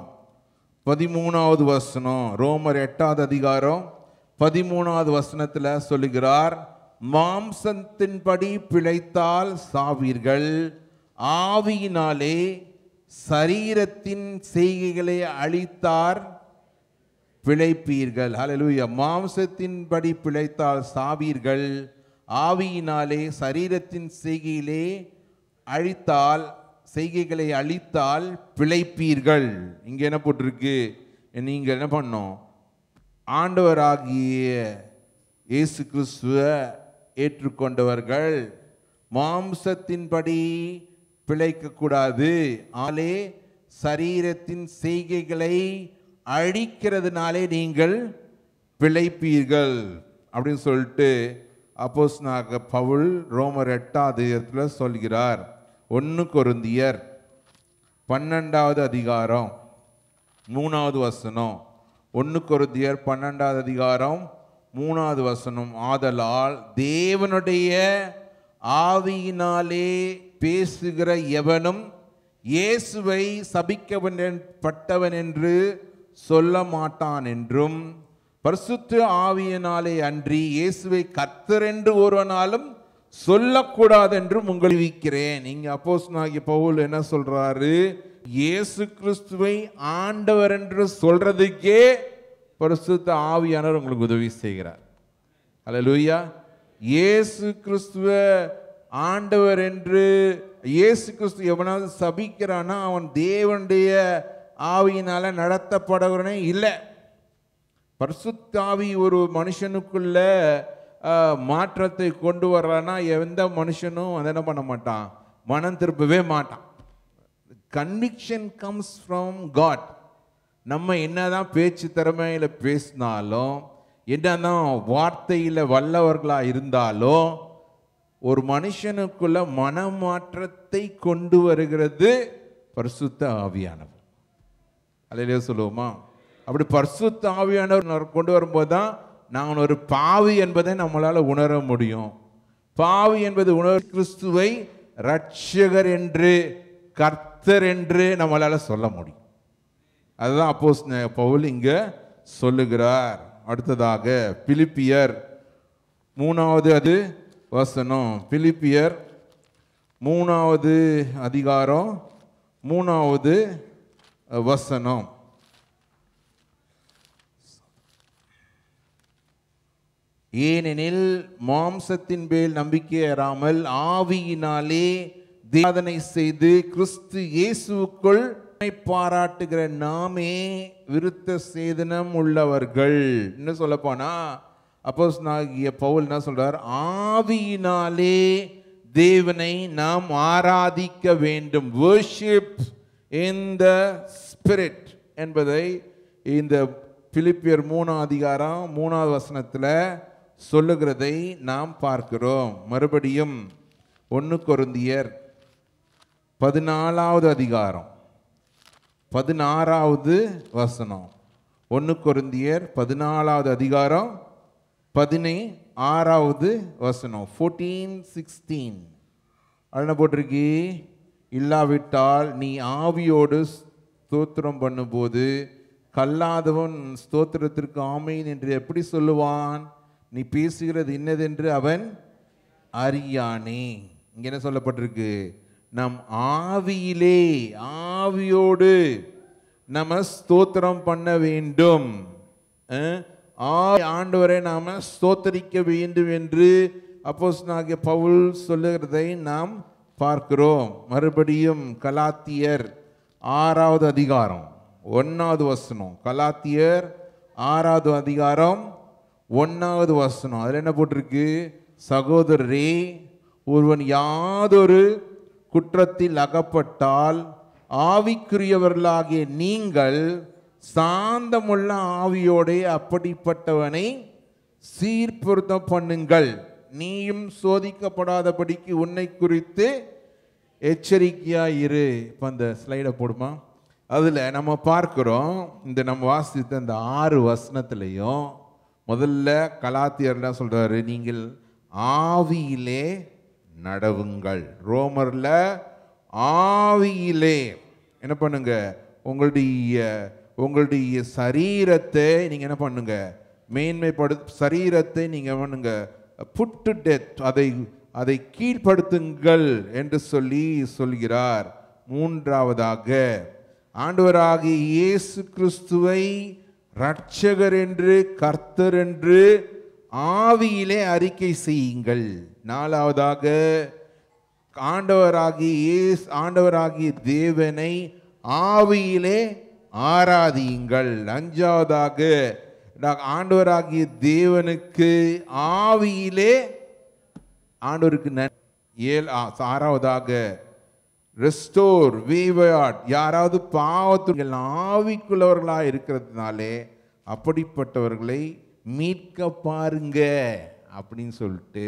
13வது வசனம், ரோமர் 8வது அதிகாரம் 13வது வசனத்துல சொல்லுகிறார், மாம்சத்தின்படி பிழைத்தால் சாவீர்கள், ஆவியினாலே சரீரத்தின் செய்கைகளை அழித்தார் பிழைப்பீர்கள். ஹல்லேலூயா. மாம்சத்தின்படி பிழைத்தால் சாவீர்கள், ஆவியினாலே சரீரத்தின் செய்கைகளை அழித்தால் பிழைப்பீர்கள். இங்க என்ன போட்டிருக்கு? நீங்க என்ன பண்ணணும்? ஆண்டவராகிய இயேசு கிறிஸ்துவை ஏற்றுக்கொண்டவர்கள், மாம்சத்தின்படி பிழைக்கக்கூடாது. ஆலே சரீரத்தின் செய்கைகளை அழிக்கிறதுனாலே நீங்கள் பிழைப்பீர்கள் அப்படின்னு சொல்லிட்டு அப்போஸ்தலனாகிய பவுல் ரோமர் 8 சொல்கிறார். 1 கொரிந்தியர் 12 3 1 கொரிந்தியர் 12 3 ஆதலால் தேவனுடைய ஆவியினாலே பேசுகிற எவனும் இயேசுவை சபிக்கப்பட்டவன் என்று சொல்ல மாட்டான் என்றும், பரிசுத்த ஆவியினாலே அன்றி இயேசுவை கர்த்தர் என்று ஒருவனாலும் சொல்லக்கூடாது என்றும் உங்களுக்கு அறிவிக்கிறேன். இங்க அப்போஸ்தலனாகிய பவுல் என்ன சொல்றாரு? இயேசு கிறிஸ்துவை ஆண்டவர் என்று சொல்றதுக்கே பரிசுத்த ஆவியானவர் உங்களுக்கு உதவி செய்கிறார். அல்லேலூயா. இயேசு கிறிஸ்துவ ஆண்டவர் என்று இயேசு கிறிஸ்து எவனாவது சபிக்கிறானா அவன் தேவனுடைய ஆவியினால நடத்தப்படுகிறவனே இல்லை. பரிசுத்த ஆவி ஒரு மனுஷனுக்குள்ள மாற்றத்தை கொண்டு வர்றானா எந்த மனுஷனும் அதை என்ன பண்ண மாட்டான், மனம் திருப்பவே மாட்டான். Conviction comes from God. நம்ம என்னதான் பேச்சு திறமையில பேசினாலும், என்னதான் வார்த்தையில் வல்லவர்களாக இருந்தாலும், ஒரு மனுஷனுக்குள்ள மனமாற்றத்தை கொண்டு வருகிறது பரிசுத்த ஆவியானவர். அல்லேலூயா சொல்லுவோமா? அப்படி பரிசுத்த ஆவியானவர் கொண்டு வரும்போது தான் நான் ஒரு பாவி என்பதை நம்மளால் உணர முடியும். பாவி என்பது கிறிஸ்துவை இரட்சகர் என்று கர்த்தர் என்று நம்மளால் சொல்ல முடியும். அதுதான் அப்போஸ்தலன் பவுல் இங்க சொல்லுகிறார். அடுத்ததாக பிலிப்பியர் 3 பிலிப்பியர் 3 3 ஏனெனில் மாம்சத்தின் மேல் நம்பிக்கையறாமல் ஆவியினாலே சாதனை செய்து கிறிஸ்து இயேசுவுக்குள் பாராட்டுகிற நாமே விருத்த சேதனம் உள்ளவர்கள். என்ன சொல்ல போனா அப்போஸ்தலனாகிய பவுல் என்ன சொல்றார்? ஆவியினாலே தேவனை நாம் ஆராதிக்க வேண்டும். worship in the spirit என்பதை இந்த பிலிப்பியர் 3 சொல்லுகிறதை நாம் பார்க்கிறோம். மறுபடியும் 1 கொரிந்தியர் 14 16 1 கொரிந்தியர் 14 16 14-16 என்ன போட்டிருக்கு? இல்லாவிட்டால் நீ ஆவியோடு ஸ்தோத்திரம் பண்ணும்போது கல்லாதவன் ஸ்தோத்திரத்திற்கு ஆமேன் என்று எப்படி சொல்லுவான்? நீ பேசுகிறது இன்னதென்று அவன் அறியானே. இங்க என்ன சொல்லப்பட்டிருக்கு? நம் ஆவியிலே ஆவியோடு நம்ம ஸ்தோத்திரம் பண்ண வேண்டும். ஆண்டவரை நாம ஸ்தோத்தரிக்க வேண்டும் என்று அப்போஸ்தலனாகிய பவுல் சொல்லுகிறதை நாம் பார்க்கிறோம். மறுபடியும் கலாத்தியர் 6 1 கலாத்தியர் 6 1 அதில் என்ன போட்டிருக்கு? சகோதரரே, ஒருவன் யாதொரு குற்றத்தில் அகப்பட்டால் ஆவிக்குரியவர்களாகிய நீங்கள் சாந்தமுள்ள ஆவியோடே அப்படிப்பட்டவனை சீர்பொருத்தம் பண்ணுங்கள். நீயும் சோதிக்கப்படாதபடிக்கு உன்னை குறித்து எச்சரிக்கையாயிரு. இப்போ அந்த ஸ்லைடை போடுமா? அதில் நம்ம பார்க்கிறோம், இந்த நம்ம வாசித்த இந்த 6 வசனத்திலையும் முதல்ல கலாத்தியர்ல சொல்றாரு, நீங்கள் ஆவியிலே நடவுங்கள். ரோமர்ல ஆவியிலே என்ன பண்ணுங்க? உங்களுடைய சரீரத்தை நீங்க என்ன பண்ணுங்க? மேன்மைப்படு சரீரத்தை நீங்க பண்ணுங்க, புட் டு டெத், அதை கீழ்ப்படுத்துங்கள் என்று சொல்கிறார். மூன்றாவதாக ஆண்டவராகிய இயேசு கிறிஸ்துவை இரட்சகர் என்று கர்த்தர் என்று ஆவியிலே அறிக்கை செய்யுங்கள். நாலாவதாக ஆண்டவராகிய தேவனை ஆவியிலே ஆராதியுங்கள். அஞ்சாவதாக ஆண்டவராகிய தேவனுக்கு ஆவியிலே ஆண்டவருக்கு ஆறாவதாக ரெஸ்டோர் வீவர்ட். யாராவது பாவத்தில் ஆவிக்குள்ளவர்களாக இருக்கிறதுனாலே அப்படிப்பட்டவர்களை மீட்க பாருங்க அப்படின்னு சொல்லிட்டு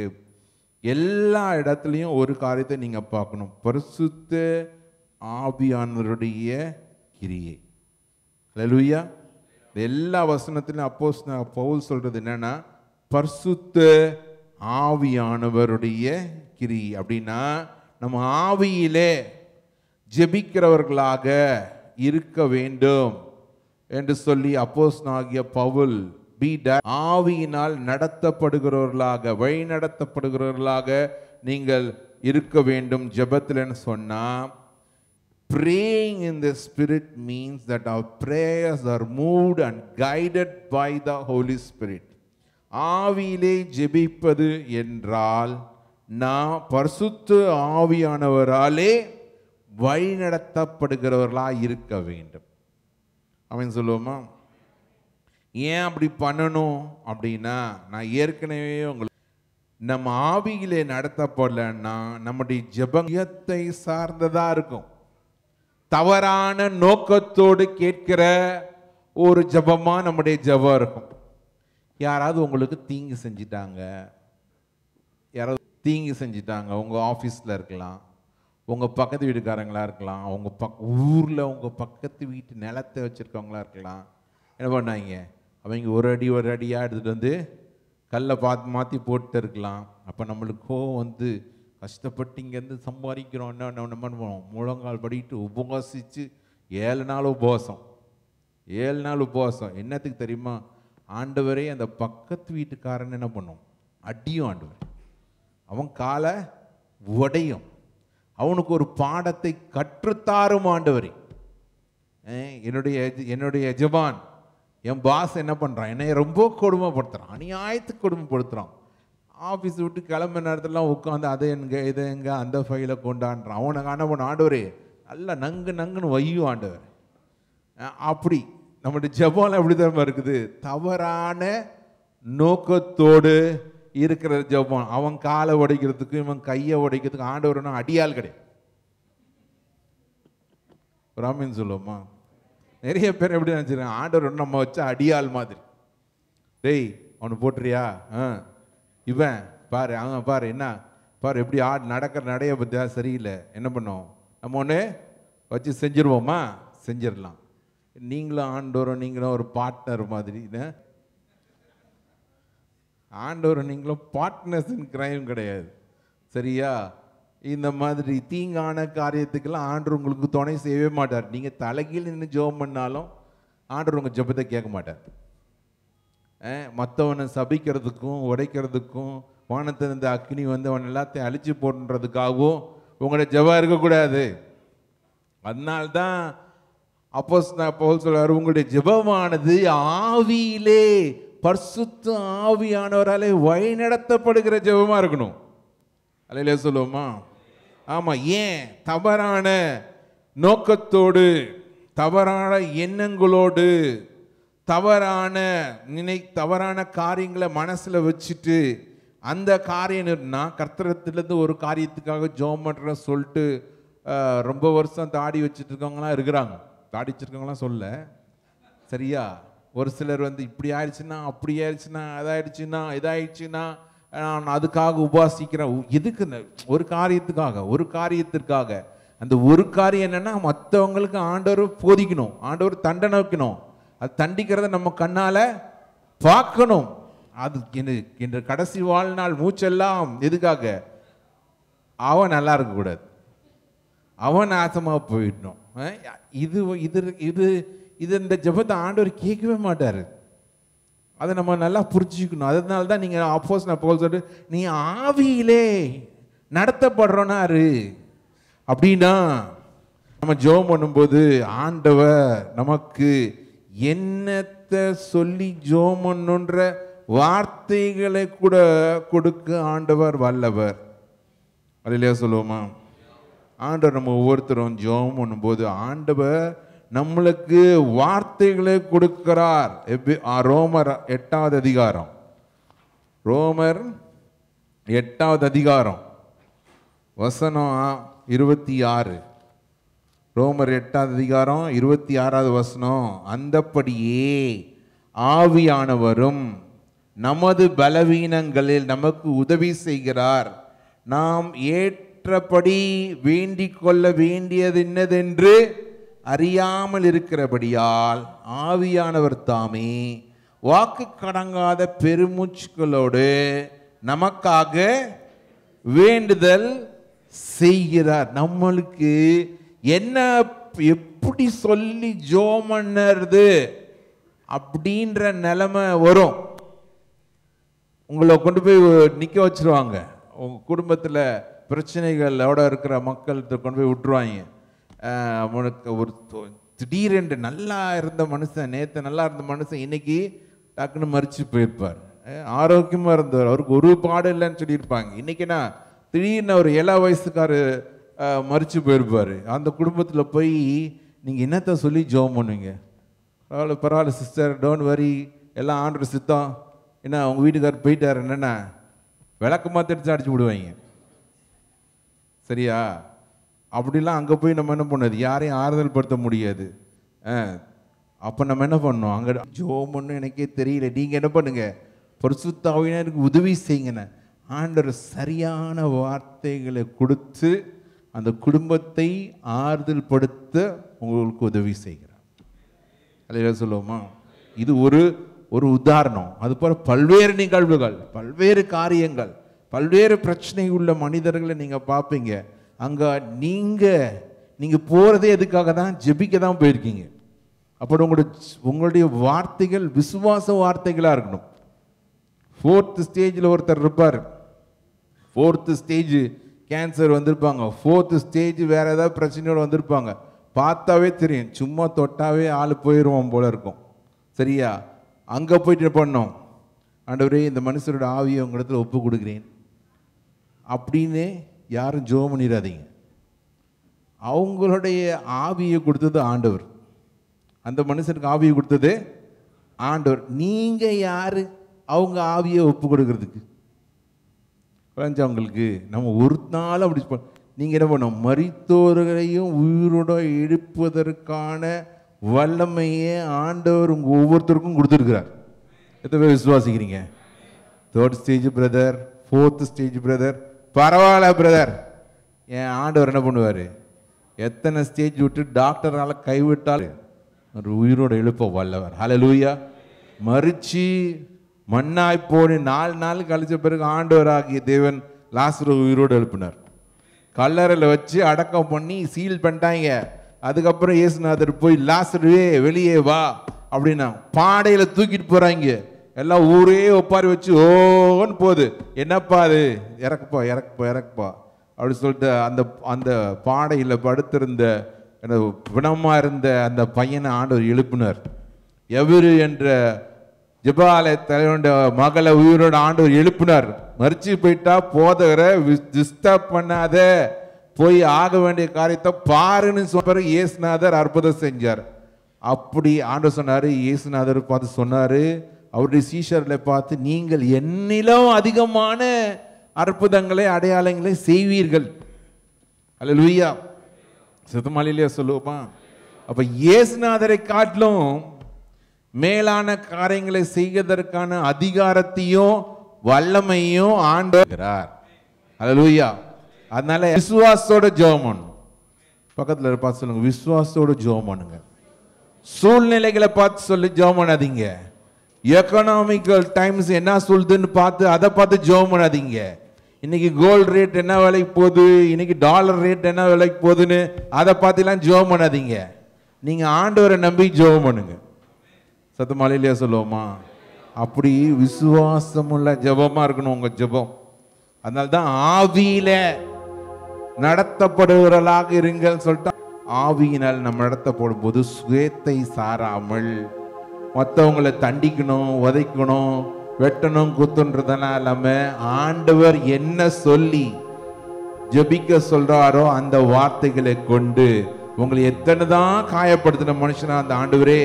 எல்லா இடத்துலையும் ஒரு காரியத்தை நீங்க பார்க்கணும், பரிசுத்த ஆவியானவருடைய கிரியை. ஹல்லேலூயா. எல்லா வசனத்திலும் அப்போஸ்தலன் பவுல் சொல்றது என்னன்னா பரிசுத்த ஆவியானவருடைய கிரியை. அப்படின்னா நம்ம ஆவியிலே ஜெபிக்கிறவர்களாக இருக்க வேண்டும் என்று சொல்லி அப்போஸ்தலனாகிய பவுல் ஆவியினால் நடத்தப்படுகிறவர்களாக வழி நடத்தப்படுகிறவர்களாக நீங்கள் இருக்க வேண்டும் ஜெபத்தில்னு சொன்னா, praying in the spirit means that our prayers are moved and guided by the Holy Spirit. ஆவியிலே ஜெபிப்பது என்றால் நான் பரிசுத்த ஆவியானவராலே வழி நடத்தப்படுகிறவர்களாக இருக்க வேண்டும். அவன் சொல்லுவோமா? ஏன் அப்படி பண்ணணும் அப்படின்னா, நான் ஏற்கனவே உங்களுக்கு நம்ம ஆவியிலே நடத்தப்படலன்னா நம்முடைய ஜெபத்தை சார்ந்ததா இருக்கும். தவறான நோக்கத்தோடு கேட்கிற ஒரு ஜெபமா நம்முடைய ஜெபம் இருக்கும். யாராவது உங்களுக்கு தீங்கு செஞ்சிட்டாங்க, யாராவது தீங்கு செஞ்சிட்டாங்க, உங்க ஆஃபீஸில் இருக்கலாம், உங்க பக்கத்து வீட்டுக்காரங்களா இருக்கலாம், உங்க ஊர்ல உங்க பக்கத்து வீட்டு நிலத்தை வச்சிருக்கவங்களா இருக்கலாம். என்ன பண்ணாங்க? அவங்க ஒரு அடியாக எடுத்துகிட்டு வந்து கல்லை மாற்றி போட்டு இருக்கலாம். அப்போ நம்மளுக்கோ வந்து கஷ்டப்பட்டு இங்கேருந்து சம்பாதிக்கிறோம், என்ன பண்ணுவோம்? முழங்கால் படிட்டு உபவாசித்து 7 நாள் உபவாசம். 7 நாள் உபவாசம் என்னத்துக்கு தெரியுமா? ஆண்டவரே அந்த பக்கத்து வீட்டுக்காரன் என்ன பண்ணும்? அடியும் ஆண்டவர். அவன் காலை உடையும். அவனுக்கு ஒரு பாடத்தை கற்றுத்தாரும் ஆண்டவரே. என்னுடைய எஜமான் என் பாஸ் என்ன பண்ணுறான்? என்னை ரொம்ப கொடுமைப்படுத்துகிறான், அநியாயத்துக்கு கொடுமைப்படுத்துகிறான். ஆஃபீஸ் விட்டு கிளம்ப நேரத்துலாம் உட்காந்து அதை எங்க இதை எங்க அந்த ஃபைலை கொண்டாடுறான். அவனுக்கு என்ன பண்ண ஆண்டவரே நல்லா நங்குன்னு வையும் ஆண்டவர். அப்படி நம்முடைய ஜெபம் எப்படி தான் இருக்குது? தவறான நோக்கத்தோடு இருக்கிற ஜெபம். அவன் காலை உடைக்கிறதுக்கும் இவன் கையை உடைக்கிறதுக்கும் ஆண்டவர்னா அடியால் கிடையாது. ராமின்னு சொல்லுவோமா? நிறைய பேர் எப்படி நினச்சிருக்காங்க, ஆண்டவர் நம்ம வச்சா அடியாள் மாதிரி. டேய் அவனு போட்டுறியா? இவன் பாரு, அவன் பாரு, என்ன பாரு எப்படி நடக்கிற நடைய பற்றியா சரியில்லை. என்ன பண்ணோம்? நம்ம ஒன்று வச்சு செஞ்சிருவோமா? செஞ்சிடலாம். நீங்களும் ஆண்டவரும் நீங்களும் ஒரு பார்ட்னர் மாதிரி. ஆண்டவரும் நீங்களும் பார்ட்னர்ஸ் இன் கிரைம் கிடையாது, சரியா? இந்த மாதிரி தீங்கான காரியத்துக்கெல்லாம் ஆண்டவர் உங்களுக்கு துணை செய்யவே மாட்டார். நீங்கள் தலைகீழ் நின்று ஜெபம் பண்ணாலும் ஆண்டவர் உங்கள் ஜெபத்தை கேட்க மாட்டார். மற்றவனை சபிக்கிறதுக்கும் உடைக்கிறதுக்கும் வானத்திலிருந்து அக்னி வந்து அவன் எல்லாத்தையும் அழிச்சு போடுறதுக்காகவும் உங்களோட ஜெபம் இருக்கக்கூடாது. அதனால்தான் அப்போஸ்தலன் பவுல் சொல்றார், உங்களுடைய ஜெபமானது ஆவியிலே பரிசுத்த ஆவியானவராலே வழி நடத்தப்படுகிற ஜெபமா இருக்கணும். அல்லேலூயா சொல்லுவோமா? ஆமா. ஏன்? தவறான நோக்கத்தோடு, தவறான எண்ணங்களோடு, தவறான காரியங்களை மனசுல வச்சுட்டு அந்த காரியம்னா கர்த்தரத்திலிருந்து ஒரு காரியத்துக்காக ஜெபம் பண்ற சொல்லிட்டு ரொம்ப வருஷம் தாடி வச்சுட்டு இருக்கவங்களாம் இருக்கிறாங்க. தாடி வச்சிருக்கவங்களாம் சொல்ல, சரியா? ஒரு சிலர் வந்து இப்படி ஆயிடுச்சுன்னா, அப்படி ஆயிடுச்சுன்னா, அதாயிடுச்சுன்னா, இதாயிடுச்சுன்னா நான் அதுக்காக உபாசிக்கிறேன். எதுக்கு? ஒரு காரியத்திற்காக. அந்த ஒரு காரியம் என்னன்னா, மற்றவங்களுக்கு ஆண்டவர் போதிக்கணும், ஆண்டவர் தண்டனை வைக்கணும். அது தண்டிக்கிறத நம்ம கண்ணால பார்க்கணும். அது என்ற கடைசி வாழ்நாள் மூச்செல்லாம் எதுக்காக? அவன் நல்லா இருக்கக்கூடாது, அவன் நாசமாக போயிடணும். இது இது இது இது இந்த ஜெபத்தை ஆண்டவர் கேட்கவே மாட்டார். அதை நம்ம நல்லா புரிஞ்சுக்கணும். அதனால தான் நீங்கள் அப்போஸ்தலன் பவுல் சொல்லிட்டு நீ ஆவியிலே நடத்தப்படுறோன்னாரு. அப்படின்னா நம்ம ஜெபம் பண்ணும்போது ஆண்டவர் நமக்கு என்னத்தை சொல்லி ஜெபம் பண்ணுன்ற வார்த்தைகளை கூட கொடுக்க ஆண்டவர் வல்லவர். அல்லேலூயா சொல்லுவோமா? ஆண்டவர் நம்ம ஒவ்வொருத்தரும் ஜெபம் பண்ணும்போது ஆண்டவர் நம்மளுக்கு வார்த்தைகளை கொடுக்கிறார். ரோமர் 8வது அதிகாரம், ரோமர் 8வது அதிகாரம் வசனம் 26. ரோமர் 8ஆம் அதிகாரம் 26ஆவது வசனம். அந்தப்படியே ஆவியானவரும் நமது பலவீனங்களில் நமக்கு உதவி செய்கிறார். நாம் ஏற்றபடி வேண்டிக் கொள்ள வேண்டியது என்னதென்று அறியாமல் இருக்கிறபடியால் ஆவியானவர் தாமே வாக்கு கடங்காத பெருமூச்சுகளோடு நமக்காக வேண்டுதல் செய்கிறார். நம்மளுக்கு என்ன எப்படி சொல்லி ஜெபம் பண்ணுறது அப்படின்ற நிலைமை வரும். உங்களை கொண்டு போய் நிற்க வச்சிருவாங்க. உங்கள் குடும்பத்தில் பிரச்சனைகளோட இருக்கிற மக்கள்கிட்ட கொண்டு போய் விட்டுருவாங்க. உனக்கு ஒரு திடீரென்று நல்லா இருந்த மனுஷன், நேற்று நல்லா இருந்த மனுஷன் இன்னைக்கு டக்குன்னு மறித்து போயிருப்பார். ஆரோக்கியமாக இருந்தவர், அவருக்கு ஒரு பாடு இல்லைன்னு சொல்லியிருப்பாங்க. இன்னைக்குன்னா திடீர்னு ஒரு 7 வயசுக்காரு மறித்து போயிருப்பார். அந்த குடும்பத்தில் போய் நீங்கள் என்னத்தை சொல்லி ஜெபம் பண்ணுவீங்க? பரவாயில்ல சிஸ்டர், டோன்ட் வரி, எல்லாம் ஆண்டவர் சித்தம். என்ன அவங்க வீட்டுக்காரர் போயிட்டார், என்னென்ன விளக்கு மாற்றி அடிச்சு விடுவாங்க. சரியா? அப்படிலாம் அங்கே போய் நம்ம என்ன பண்ணது, யாரையும் ஆறுதல் படுத்த முடியாது. அப்போ நம்ம என்ன பண்ணோம், அங்கே ஜெபம் பண்ணு எனக்கே தெரியல. நீங்கள் என்ன பண்ணுங்க, பரிசுத்த ஆவியானவருக்கு உதவி செய்யுங்கண்ணே. ஆண்டவர் சரியான வார்த்தைகளை கொடுத்து அந்த குடும்பத்தை ஆறுதல் படுத்த உங்களுக்கு உதவி செய்கிறார். அல்லேலூயா சொல்லுவோமா? இது ஒரு உதாரணம். அது போல பல்வேறு நிகழ்வுகள், பல்வேறு காரியங்கள், பல்வேறு பிரச்சனை உள்ள மனிதர்களை நீங்கள் பார்ப்பீங்க. அங்கே நீங்கள் போகிறதே எதுக்காக தான்? ஜெபிக்க தான் போயிருக்கீங்க. அப்போ உங்களுடைய வார்த்தைகள் விசுவாச வார்த்தைகளாக இருக்கணும். 4th ஸ்டேஜில் ஒருத்தர் இருப்பார். 4th ஸ்டேஜ் கேன்சர் வந்திருப்பாங்க. 4th ஸ்டேஜ் வேறு ஏதாவது பிரச்சனையோடு வந்திருப்பாங்க. பார்த்தாவே தெரியும், சும்மா தொட்டாவே ஆள் போயிடுவோம் போல இருக்கும். சரியா? அங்கே போயிட்டு பண்ணோம், ஆண்டவரே இந்த மனுஷரோட ஆவியை உங்களிடத்தில் ஒப்பு கொடுக்குறேன் அப்படின்னு யாரும் ஜெபம் பண்ணிடாதீங்க. அவங்களுடைய ஆவியை கொடுத்தது ஆண்டவர். அந்த மனுஷனுக்கு ஆவியை கொடுத்தது ஆண்டவர். நீங்கள் யார் அவங்க ஆவியை ஒப்பு கொடுக்கறதுக்கு? அவங்களுக்கு நம்ம ஒரு நாள் அப்படி நீங்கள் என்ன பண்ணோம், மரித்தோர்களையும் உயிரோட எழுப்புவதற்கான வல்லமையே ஆண்டவர் உங்கள் ஒவ்வொருத்தருக்கும் கொடுத்துருக்கிறார். எத்தனை பேர் விசுவாசிக்கிறீங்க? 3rd stage brother, 4th stage brother, பரவாயில்ல பிரதர். என் ஆண்டவர் என்ன பண்ணுவார், எத்தனை ஸ்டேஜ் விட்டு டாக்டரால் கைவிட்டால் ஒரு உயிரோட எழுப்ப வல்லவர். ஹல்லேலூயா. மரிச்சு மண்ணாய் போய் 4 நாள் கழிச்ச பிறகு ஆண்டவராகிய தேவன் லாசரு உயிரோடு எழுப்பினார். கல்லறையில் வச்சு அடக்கம் பண்ணி சீல் பண்ணிட்டாங்க. அதுக்கப்புறம் இயேசுநாதர் போய் லாசருவே வெளியே வா அப்படின்னா பாடையில் தூக்கிட்டு போகிறாங்க. எல்லாம் ஊரே ஒப்பாரி வச்சு ஓன்னு போகுது. என்னப்பா அது, இறக்குப்பா இறக்குப்பா இறக்குப்பா அப்படி சொல்லிட்டு அந்த பாடையில் படுத்திருந்த பிணமாக இருந்த அந்த பையனை ஆண்டவர் எழுப்பினார். எவரு என்ற ஜெபாலய தலைவனுடைய மகளை உயிரோட ஆண்டவர் எழுப்பினார். மறிச்சு போயிட்டா போதகரை டிஸ்டர்ப் பண்ணாத, போய் ஆக வேண்டிய காரியத்தை பாருன்னு சொன்ன இயேசுநாதர் அற்புதம் செஞ்சார். அப்படி ஆண்டவர் சொன்னார். இயேசுநாதர் பார்த்து சொன்னார், அவருடைய சீஷர்களை பார்த்து, நீங்கள் என்னிலும் அதிகமான அற்புதங்களை அடையாளங்களை செய்வீர்கள். அல்லேலூயா. சித்தமாலிலேயே சொல்லுவோமா? அப்ப இயேசுநாதரை காட்டிலும் மேலான காரியங்களை செய்வதற்கான அதிகாரத்தையும் வல்லமையும் ஆண்டவர். அல்லேலூயா. அதனால விசுவாசத்தோட ஜெபம் பண்ணணும். பக்கத்தில் பார்த்து சொல்லுங்க, விசுவாசத்தோட ஜெபம் பண்ணுங்க. சூழ்நிலைகளை பார்த்து சொல்லி ஜெபம் பண்ணாதீங்க. எக்கனாமிக்கல் டைம்ஸ் என்ன சொல்லுதுன்னு பார்த்து அதை பார்த்து ஜெபம் பண்ணாதீங்க. இன்னைக்கு கோல்டு ரேட் என்ன விலைக்கு போகுது, இன்னைக்கு டாலர் ரேட் என்ன விலைக்கு போகுதுன்னு அதை பார்த்துலாம் ஜெபம் பண்ணாதீங்க. நீங்கள் ஆண்டவரை நம்பி ஜெபம் பண்ணுங்க. சத்தமாலையிலேயே சொல்லுவோமா? அப்படி விசுவாசமுள்ள ஜெபமாக இருக்கணும் உங்கள் ஜெபம். அதனால தான் ஆவியில நடத்தப்படுவர்களாக இருங்கள் சொல்லிட்டு, ஆவியினால் நம்ம நடத்தப்படும் போது சுயத்தை சாராமல் மற்றவங்களை தண்டிக்கணும், உதைக்கணும், வெட்டணும், குத்துன்றதெல்லாம் இல்லாமல் ஆண்டவர் என்ன சொல்லி ஜெபிக்க சொல்றாரோ அந்த வார்த்தைகளை கொண்டு உங்களை எத்தனை தான் காயப்படுத்தின மனுஷனா அந்த ஆண்டவரே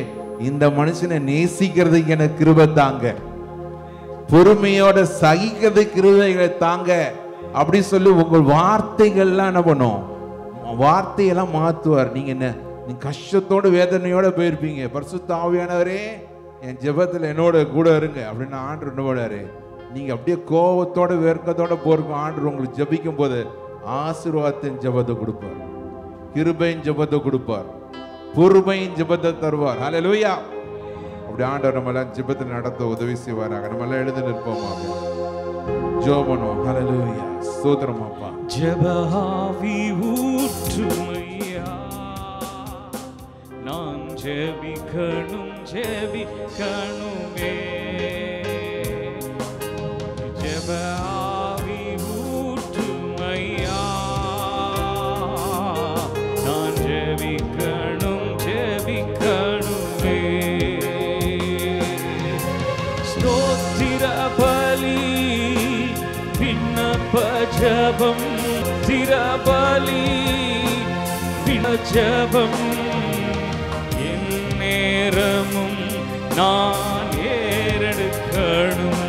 இந்த மனுஷனை நேசிக்கிறதுக்கு எனக்கு கிருபை தாங்க, பொறுமையோட சகிக்கிறது கிருபைகளை தாங்க அப்படி சொல்லி உங்கள் வார்த்தைகள்லாம் என்ன பண்ணும், வார்த்தையெல்லாம் மாத்துவார். நீங்க என்ன, நீங்க கஷ்டத்தோட வேதனையோட போயிருப்பீங்க, பரிசுத்த ஆவியானவரே என் ஜெபத்துல என்னோட கூட இருங்க அப்படின்னு ஆண்டவர் என்ன பண்ணாரு, நீங்க அப்படியே கோபத்தோட வெறுக்கத்தோட போறக்கும் ஆண்டவர் உங்களுக்கு ஜெபிக்கும் போது ஆசீர்வாதத்தின் ஜெபத்தை கொடுப்பார், கிருபையின் ஜெபத்தை கொடுப்பார், பொறுமையின் ஜெபத்தை தருவார். ஹல்லேலூயா. அப்படி ஆண்டவர் நம்ம எல்லாம் ஜெபத்தில் நடத்த உதவி செய்வாராக. நம்ம எல்லாம் எழுந்து நிற்போமாக, ஜெபம். ஹல்லேலூயா. ஸ்தோத்திரம் அப்பா. ஜெப ஆவி ஊற்றுமையா, நான் ஜெபிக்கணும் ஜெபிக்கணுமே. ஜெப ஆவி ஊற்றுமையா, நான் ஜெபிக்கணும் ஜெபிக்கணுமே. ஸ்தோத்திர பலி விண்ணப்ப ஜெபம், திரபலி ஜெபம், என் நேரமும் நான் ஏறெடுக்கணும்,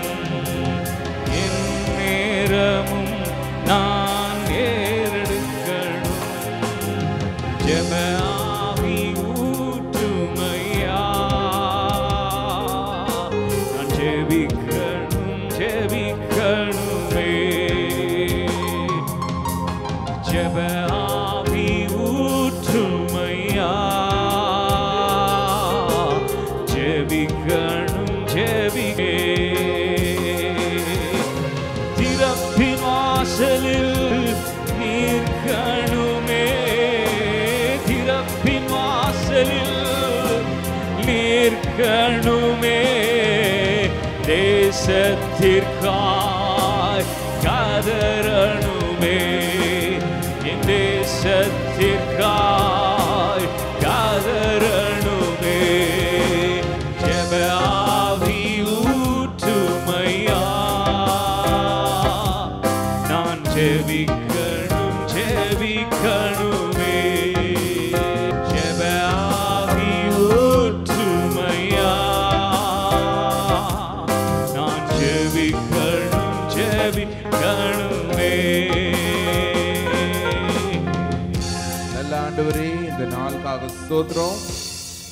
என் நேரமும் நான் ஏறெடுக்கணும். ஜெப ஆவி ஊற்றுமையா, நான் ஜெபிக்கணும் ஜெபிக்கணுமே. ஜெப ஆவி ஊற்றுமையா, ஜெபிக்கணும் ஜெபிக்கே. திறப்பின் வாசலில் நிற்கணுமே, திறப்பின் வாசலில் நிற்கணுமே. தேசத்திற்காய் கதறணுமே, என் தேசத்திற்காய் கதறணுமே. ஜெப ஆவி ஊற்றுமையா, நான் ஜெபிக்கணும் ஜெபிக்கணுமே. ஜெப ஆவி ஊற்றுமையா, நான் ஜெபிக்கணும் ஜெபிக்கணுமே. நல்ல ஆண்டவரே, இந்த நாளுக்காக ஸ்தோத்திரம்.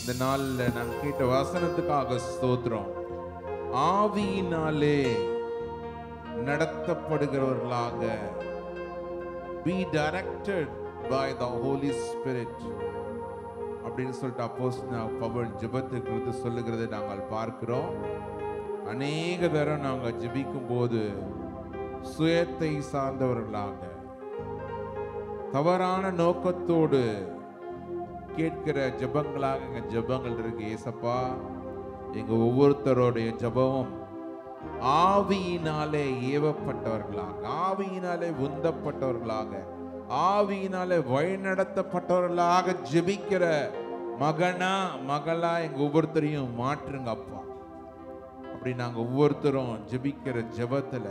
இந்த நாள்ல நான் கேட்ட வசனத்துக்காக ஸ்தோத்திரம். ஆவியினாலே நடத்தப்படுகிறவர்களாக, be directed by the Holy Spirit அப்படின்னு சொல்லிட்டு அப்போஸ்தலனாகிய பவுல் ஜெபத்தை குறித்து சொல்லுகிறதை நாங்கள் பார்க்கிறோம். அநேக தரம் நாங்கள் ஜெபிக்கும் போது சுயத்தை சார்ந்தவர்களாக, தவறான நோக்கத்தோடு கேட்கிற ஜெபங்களாக எங்க ஜெபங்கள் இருக்கு. ஏசப்பா, எங்க ஒவ்வொருத்தருடைய ஜெபமும் ஆவியினாலே ஏவப்பட்டவர்களாக, ஆவியினாலே உந்தப்பட்டவர்களாக, ஆவியினாலே வழிநடத்தப்பட்டவர்களாக ஜெபிக்கிற மகனா மகளா எங்க ஒவ்வொருத்தரையும் மாற்றுங்க அப்பா. அப்படி நாங்க ஒவ்வொருத்தரும் ஜெபிக்கிற ஜெபத்துல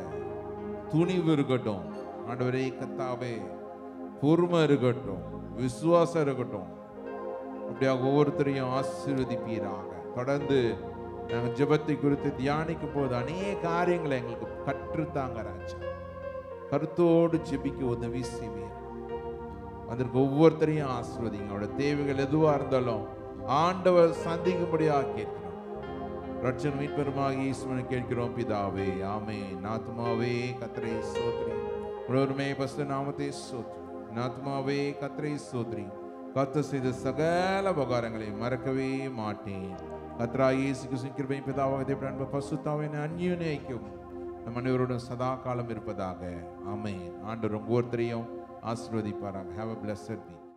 துணிவு இருக்கட்டும் ஆண்டவரே, கர்த்தாவே, பொறுமை இருக்கட்டும், விசுவாசம் இருக்கட்டும். அப்படியாக ஒவ்வொருத்தரையும் ஆசீர்வதிப்பீராக. தொடர்ந்து நாங்கள் ஜெபத்தை குறித்து தியானிக்கும் போது அநேக காரியங்களை எங்களுக்கு கற்றுத்தாங்க ராஜா. கருத்தோடு ஜெபிக்க உதவி செய்வீர். அதற்கு ஒவ்வொருத்தரையும் ஆசீர்வதிங்க. அவருடைய தேவைகள் எதுவாக இருந்தாலும் ஆண்டவர் சந்திக்கும்படியாக கேட்கிறோம். ரட்சகர் மீட்பருமாகிய இயேசுவினை கேட்கிறோம் பிதாவே, ஆமென். ஆத்துமாவே கர்த்தரை ஸ்தோத்திரி, முழுவதுமே பரிசுத்த நாமத்தை ஸ்தோத்திரி. ஆத்துமாவே கர்த்தரை ஸ்தோத்திரி, கர்த்தர் செய்த சகல உபகாரங்களையும் மறக்கவே மாட்டேன். கர்த்தராகிய இயேசு கிறிஸ்துவின் கிருபையும் பிதாவாகிய தேவனுடைய அன்பும் பரிசுத்த ஆவியின் அந்யோன்ய ஐக்கியமும் நம் அனைவரோடும் சதா காலம் இருப்பதாக. ஆமென். ஆண்டவர் ஒவ்வொருத்தரையும் ஆசீர்வதிப்பாராக. Have a blessed week.